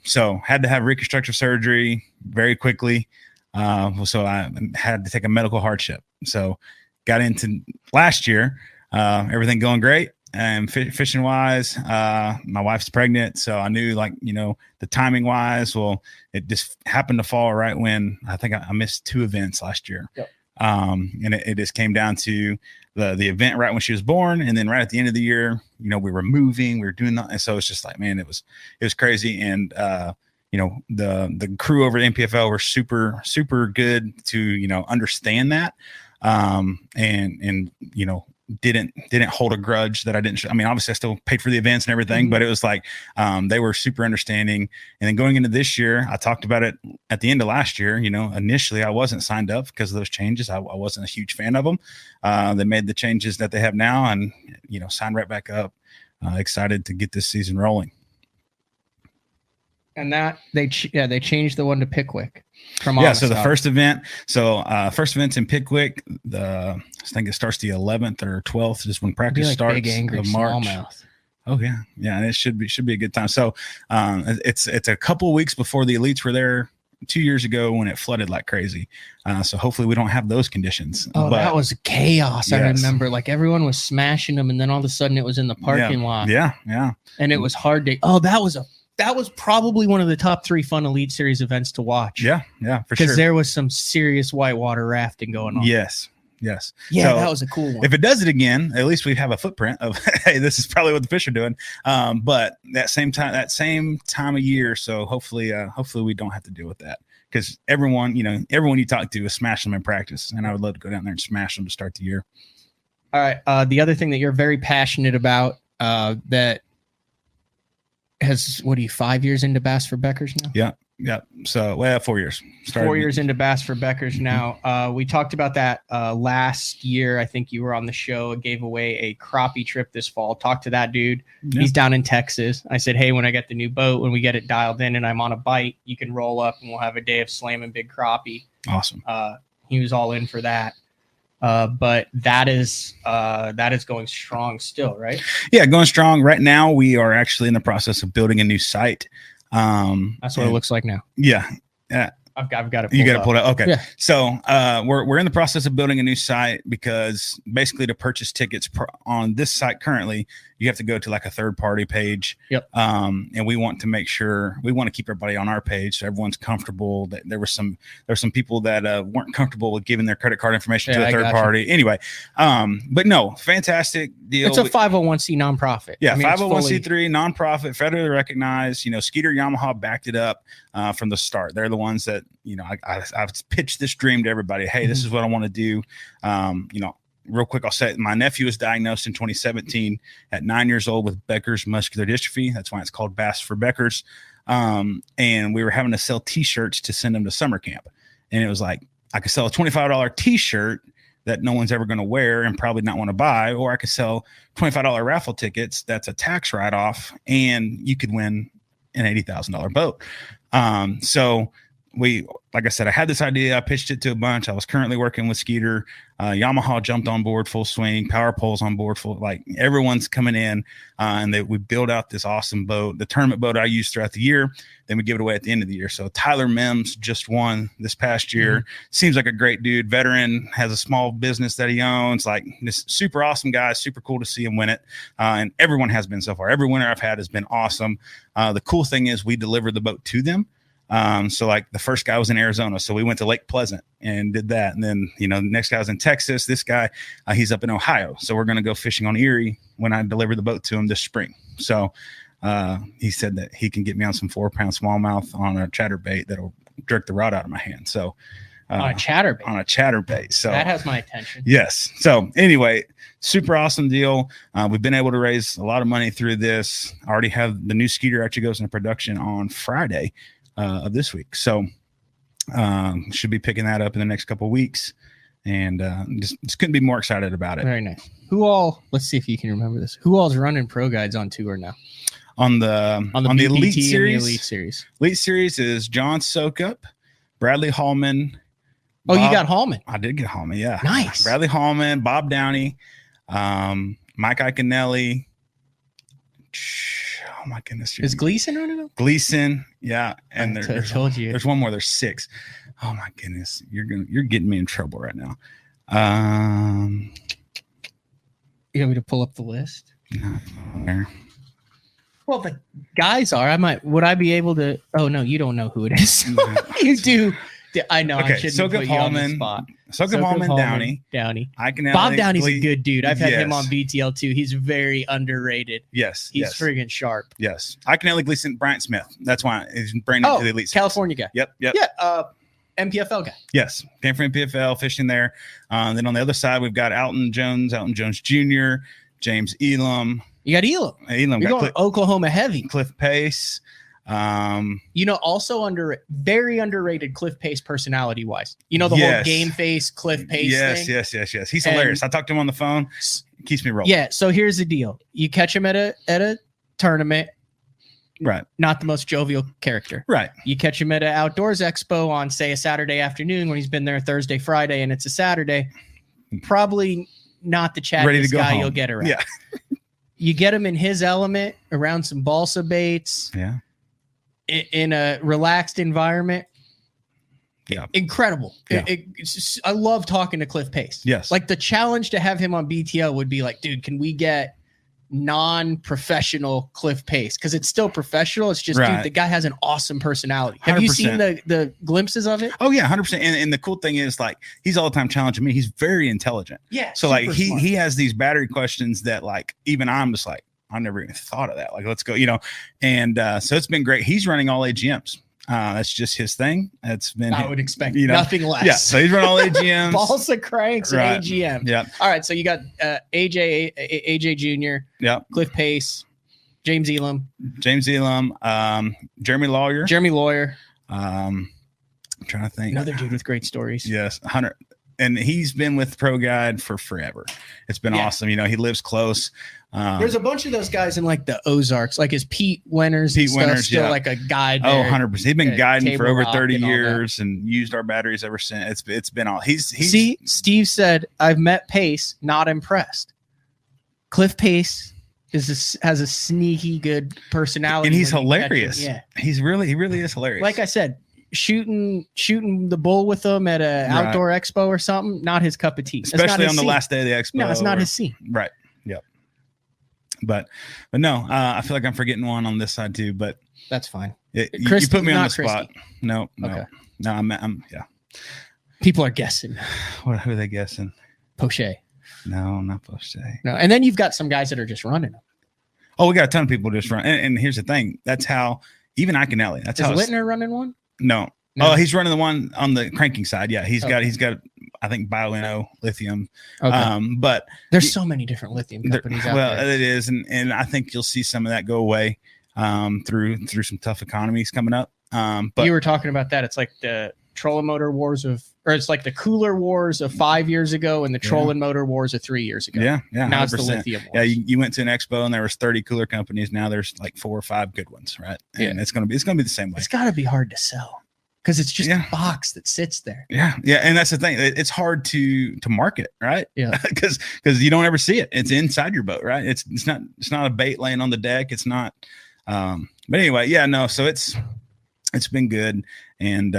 So had to have reconstructive surgery very quickly. So I had to take a medical hardship. So got into last year, everything going great. And fishing wise, my wife's pregnant. So I knew the timing wise, well, it just happened to fall right when I think I missed 2 events last year.
Yep.
And it just came down to the event right when she was born. And then right at the end of the year, we were moving, we were doing that. And so it's just like, man, it was crazy. And, the crew over at MPFL were super, super good to, understand that. And didn't hold a grudge that I didn't. Obviously I still paid for the events and everything, but it was like, they were super understanding. And then going into this year, I talked about it at the end of last year. Initially I wasn't signed up because of those changes. I wasn't a huge fan of them. They made the changes that they have now and, signed right back up. Excited to get this season rolling.
And that they changed the one to Pickwick from
So the first event. So first event's in Pickwick. I think it starts the 11th or 12th, just when practice starts
big, angry
of March.
smallmouth.
Oh yeah, and it should be a good time. So it's a couple of weeks before the elites were there 2 years ago when it flooded like crazy. So hopefully we don't have those conditions.
Oh, that was chaos. Yes. I remember everyone was smashing them, and then all of a sudden it was in the parking lot.
Yeah.
And it was hard to. Oh, that was probably one of the top 3 fun Elite Series events to watch.
Yeah, for sure.
Because there was some serious whitewater rafting going on.
Yes. Yeah,
so that was a cool one.
If it does it again, at least we have a footprint of, hey, this is probably what the fish are doing. But that same time of year, so hopefully we don't have to deal with that. Because everyone you talk to is smashing them in practice, and I would love to go down there and smash them to start the year.
All right. The other thing that you're very passionate about that has 5 years into Bass for Beckers now?
Yeah. So 4 years.
4 years into Bass for Beckers now. We talked about that last year. I think you were on the show. Gave away a crappie trip this fall. Talked to that dude. Yeah. He's down in Texas. I said, hey, when I get the new boat, when we get it dialed in and I'm on a bite, you can roll up and we'll have a day of slamming big crappie.
Awesome.
He was all in for that. But that is going strong still, right?
Yeah, going strong. Right now, we are actually in the process of building a new site.
That's what it looks like now.
Yeah.
I've got it.
You got to pull it up. Okay.
Yeah.
So we're in the process of building a new site because basically to purchase tickets on this site currently, you have to go to a third party page.
Yep.
And we want to keep everybody on our page so everyone's comfortable. That there were some people that weren't comfortable with giving their credit card information to a third party. Anyway, but no, fantastic deal.
It's a 501c nonprofit.
Yeah, 501c3 nonprofit, federally recognized. Skeeter Yamaha backed it up from the start. They're the ones that I've pitched this dream to everybody. Hey, this is what I want to do. Real quick, I'll say my nephew was diagnosed in 2017 at 9 years old with Becker's muscular dystrophy. That's why it's called Bass for Beckers. And we were having to sell T-shirts to send him to summer camp. And it was like, I could sell a $25 T-shirt that no one's ever going to wear and probably not want to buy, or I could sell $25 raffle tickets. That's a tax write-off, and you could win an $80,000 boat. So like I said, I had this idea. I pitched it to a bunch. I was currently working with Skeeter. Yamaha jumped on board full swing. Power Pole's on board full. Everyone's coming in, and we build out this awesome boat, the tournament boat I use throughout the year. Then we give it away at the end of the year. So Tyler Mims just won this past year. Seems like a great dude. Veteran, has a small business that he owns. This super awesome guy. Super cool to see him win it. And everyone has been so far. Every winner I've had has been awesome. The cool thing is we delivered the boat to them. So the first guy was in Arizona. So we went to Lake Pleasant and did that. And then, the next guy was in Texas. This guy, he's up in Ohio. So we're going to go fishing on Erie when I deliver the boat to him this spring. So he said that he can get me on some 4-pound smallmouth on a chatterbait that'll jerk the rod out of my hand. So
on a chatterbait.
So
that has my attention.
Yes. So anyway, super awesome deal. We've been able to raise a lot of money through this. I already have the new skeeter actually goes into production on Friday of this week. So should be picking that up in the next couple of weeks. And just couldn't be more excited about it.
Very nice. Let's see if you can remember this. Who all's running Pro Guides on tour now?
On the Elite Series.
Elite Series
is John Sokup, Bradley Hallman.
Oh, you got Hallman.
I did get Hallman, yeah.
Nice.
Bradley Hallman, Bob Downey, Mike Iaconelli. Oh my goodness.
Is Gleason running them?
Gleason, yeah. And
I told you.
There's one more. There's 6. Oh my goodness. You're getting me in trouble right now.
You want me to pull up the list?
No.
Well, the guys are. Would I be able to? Oh no, you don't know who it is. You do. I know.
Okay,
I shouldn't put you on the spot.
Sokup Hallman, Downey.
Bob Downey's a good dude. I've had him on BTL too. He's very underrated.
Yes.
He's friggin' sharp.
Yes. Iaconelli, Gleason, Bryant Smith. That's why he's bringing to the Elite Series.
California guy.
Yep.
Yeah. MPFL guy.
Yes. Came from MPFL, fishing there. Then on the other side, we've got Alton Jones Jr., James Elam.
You got Elam. You're going Oklahoma heavy.
Cliff Pace.
Also very underrated Cliff Pace personality wise. The whole game face Cliff Pace thing.
Yes. He's hilarious. I talked to him on the phone. Keeps me rolling.
Yeah. So here's the deal. You catch him at a tournament.
Right.
Not the most jovial character.
Right.
You catch him at an outdoors expo on, say, a Saturday afternoon when he's been there Thursday, Friday, and it's a Saturday. Probably not the chattiest guy you'll get around.
Yeah.
You get him in his element around some balsa baits.
Yeah.
In a relaxed environment.
Yeah.
Incredible.
Yeah.
I love talking to Cliff Pace.
Yes.
Like the challenge to have him on BTL would be like, dude, can we get non-professional Cliff Pace? Because it's still professional. It's just, dude, the guy has an awesome personality. Have 100%. You seen the glimpses of it?
Oh yeah, 100%. And the cool thing is, like, he's all the time challenging me. He's very intelligent.
Yeah.
So like he has these battery questions that, like, even I'm just like, I never even thought of that. Like, let's go, and so it's been great. He's running all AGMs. That's just his thing. That's been,
I would expect nothing less.
Yeah. So he's running all AGMs.
Balsa cranks and AGM.
Yeah.
All right. So you got AJ Jr.
Yeah.
Cliff Pace, James Elam,
Jeremy Lawyer. I'm trying to think.
Another dude with great stories.
Yes. 100. And he's been with Pro Guide for forever. It's been awesome. He lives close.
There's a bunch of those guys in like the Ozarks, like is Pete Winters still like a guide there.
100%. He's been guiding for over 30 years and used our batteries ever since. It's been all See,
Steve said, I've met Pace, not impressed. Cliff Pace has a sneaky good personality.
And he's hilarious. Yeah. He really is hilarious.
Like I said, shooting the bull with him at an outdoor expo or something, not his cup of tea.
Especially on the last day of the expo.
No, it's not his scene.
Right. Yep. But no, I feel like I'm forgetting one on this side too, but
that's fine.
You put me on the spot. No. Okay. No, I'm yeah.
People are guessing.
Who are they guessing?
Poche.
No, not Poche.
No, and then you've got some guys that are just running them.
Oh, we got a ton of people just run. And here's the thing. That's how, even Iaconelli. That's how
Littner running one?
No. Oh, he's running the one on the cranking side. Yeah, he's got I think BioNO lithium.
Okay.
But
there's so many different lithium companies out there.
Well, it is, and I think you'll see some of that go away through some tough economies coming up. But
you were talking about that. It's like the trolling motor wars it's like the cooler wars of 5 years ago and the trolling motor wars of 3 years ago.
Yeah.
Now 100%. It's the lithium wars.
Yeah, you went to an expo and there was 30 cooler companies. Now there's like 4 or 5 good ones, right? And it's gonna be the same way.
It's got to be hard to sell. Because it's just a box that sits there.
Yeah, and that's the thing. It's hard to market, right?
Yeah,
because you don't ever see it. It's inside your boat, right? It's not a bait laying on the deck. It's not. But anyway, yeah, no. So it's been good, and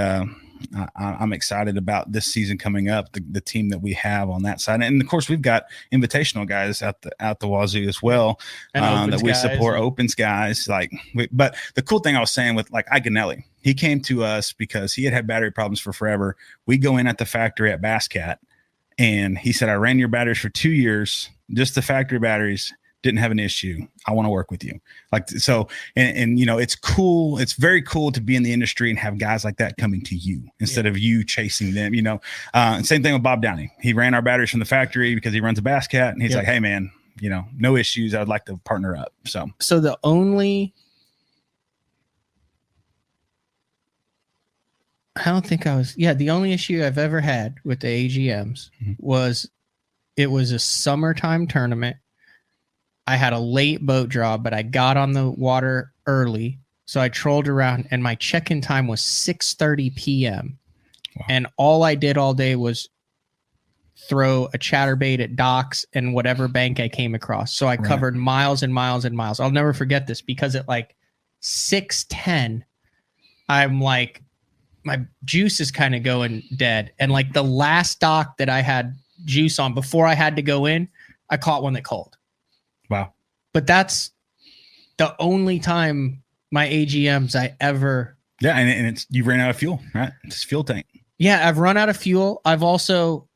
I'm excited about this season coming up. The team that we have on that side, and of course we've got invitational guys out the wazoo as well that we support. Opens guys but the cool thing I was saying with like Iaconelli. He came to us because he had battery problems for forever. We go in at the factory at Bass Cat, and he said, I ran your batteries for 2 years, just the factory batteries. didn't have an issue. I want to work with you. Like, so, and you know, it's cool. It's very cool to be in the industry and have guys like that coming to you instead of you chasing them, you know. Same thing with Bob Downey. He ran our batteries from the factory because he runs a Bass Cat, and he's like, hey man, you know, no issues. I'd like to partner up. So
the only, the only issue I've ever had with the AGMs was it was a summertime tournament. I had a late boat draw, but I got on the water early. So I trolled around, and my check-in time was 6:30 p.m. Wow. And all I did all day was throw a chatterbait at docks and whatever bank I came across. So I covered miles and miles and miles. I'll never forget this, because at like 6:10, I'm like, my juice is kind of going dead. And like the last dock that I had juice on before I had to go in, I caught one that called.
Wow.
But that's the only time my AGMs I ever.
Yeah. And it's, you ran out of fuel, right? It's fuel tank.
Yeah. I've run out of fuel. I've also,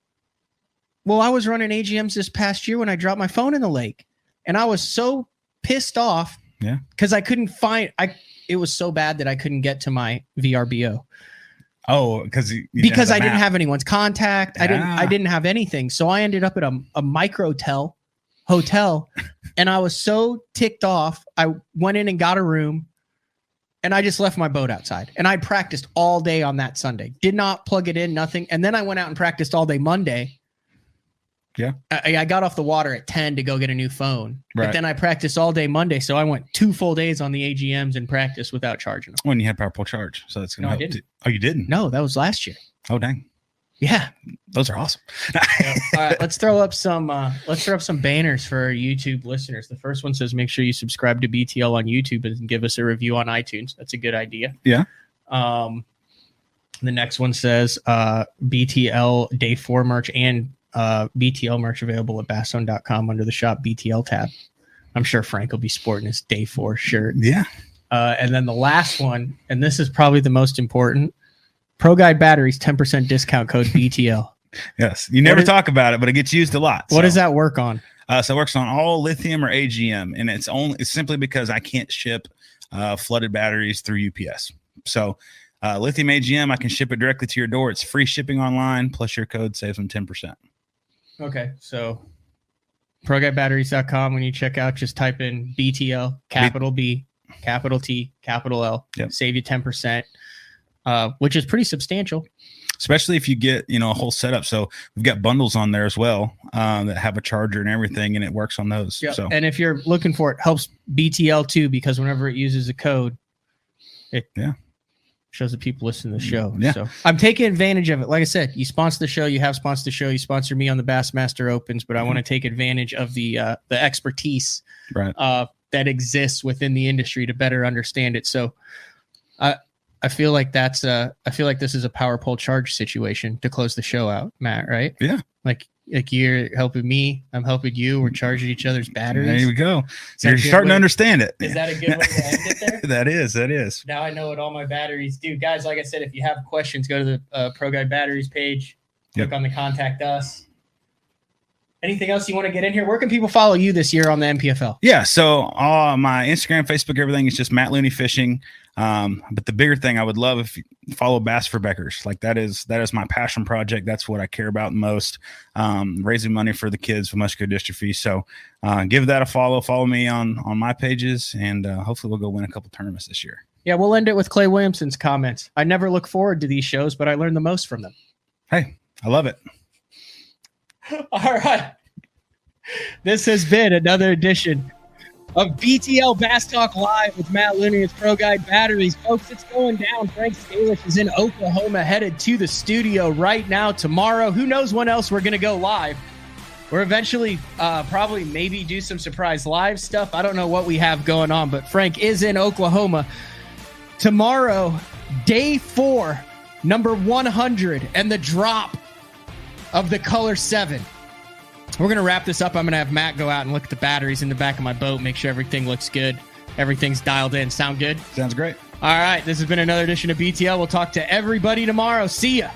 I was running AGMs this past year when I dropped my phone in the lake, and I was so pissed off.
Yeah.
Cause I couldn't find, it was so bad that I couldn't get to my VRBO.
Oh, because
I didn't have anyone's contact. I didn't have anything. So I ended up at a microtel hotel, and I was so ticked off. I went in and got a room, and I just left my boat outside, and I practiced all day on that Sunday. Did not plug it in, nothing. And then I went out and practiced all day Monday.
Yeah.
I got off the water at 10 to go get a new phone,
right.
But then I practiced all day Monday. So I went 2 full days on the AGMs and practice without charging them.
When you had PowerPole charge. So that's going to help.
I didn't.
Oh, you didn't?
No, that was last year.
Oh, dang.
Yeah.
Those are awesome.
Yeah. All right, let's throw up some banners for our YouTube listeners. The first one says, make sure you subscribe to BTL on YouTube and give us a review on iTunes. That's a good idea.
Yeah.
The next one says, BTL Day 4 merch and BTL merch available at basszone.com under the shop BTL tab. I'm sure Frank will be sporting his Day 4 shirt.
Yeah.
And then the last one, and this is probably the most important, Pro Guide Batteries 10% discount code BTL.
Yes. You never talk about it, but it gets used a lot.
What does that work on?
So it works on all lithium or AGM, and it's simply because I can't ship flooded batteries through UPS. So lithium AGM, I can ship it directly to your door. It's free shipping online, plus your code saves them 10%.
Okay, so ProGuideBatteries.com. When you check out, just type in BTL, capital B, capital T, capital L.
Yep.
Save you 10%, which is pretty substantial.
Especially if you get, a whole setup. So we've got bundles on there as well that have a charger and everything, and it works on those.
Yep.
So,
and if you're looking for it, helps BTL too, because whenever it uses a code, it shows that people listen to the show.
Yeah.
So I'm taking advantage of it. Like I said, you sponsor the show, you have sponsored the show, you sponsor me on the Bassmaster Opens, but I want to take advantage of the expertise that exists within the industry to better understand it. So I feel like this is a power pole charge situation to close the show out, Matt, right?
Yeah.
Like you're helping me, I'm helping you. We're charging each other's batteries.
There we go. You're starting to understand it.
Is that a good way to end it there?
That is.
Now I know what all my batteries do. Guys, like I said, if you have questions, go to the Pro Guide Batteries page, click on the Contact Us. Anything else you want to get in here? Where can people follow you this year on the MPFL?
Yeah, so my Instagram, Facebook, everything is just Matt Looney Fishing. But the bigger thing, I would love if you follow Bass for Beckers. Like that is my passion project. That's what I care about most. Raising money for the kids with muscular dystrophy. So give that a follow. Follow me on my pages, and hopefully we'll go win a couple tournaments this year.
Yeah, we'll end it with Clay Williamson's comments. I never look forward to these shows, but I learn the most from them.
Hey, I love it.
All right. This has been another edition of BTL Bass Talk Live with Matt Looney and Pro Guide Batteries. Folks, it's going down. Frank Scalish is in Oklahoma, headed to the studio right now. Tomorrow, who knows when else we're going to go live. We're eventually probably maybe do some surprise live stuff. I don't know what we have going on, but Frank is in Oklahoma. Tomorrow, day 4, number 100, and the drop of the Color 7. We're going to wrap this up. I'm going to have Matt go out and look at the batteries in the back of my boat, make sure everything looks good. Everything's dialed in. Sound good?
Sounds great.
All right. This has been another edition of BTL. We'll talk to everybody tomorrow. See ya.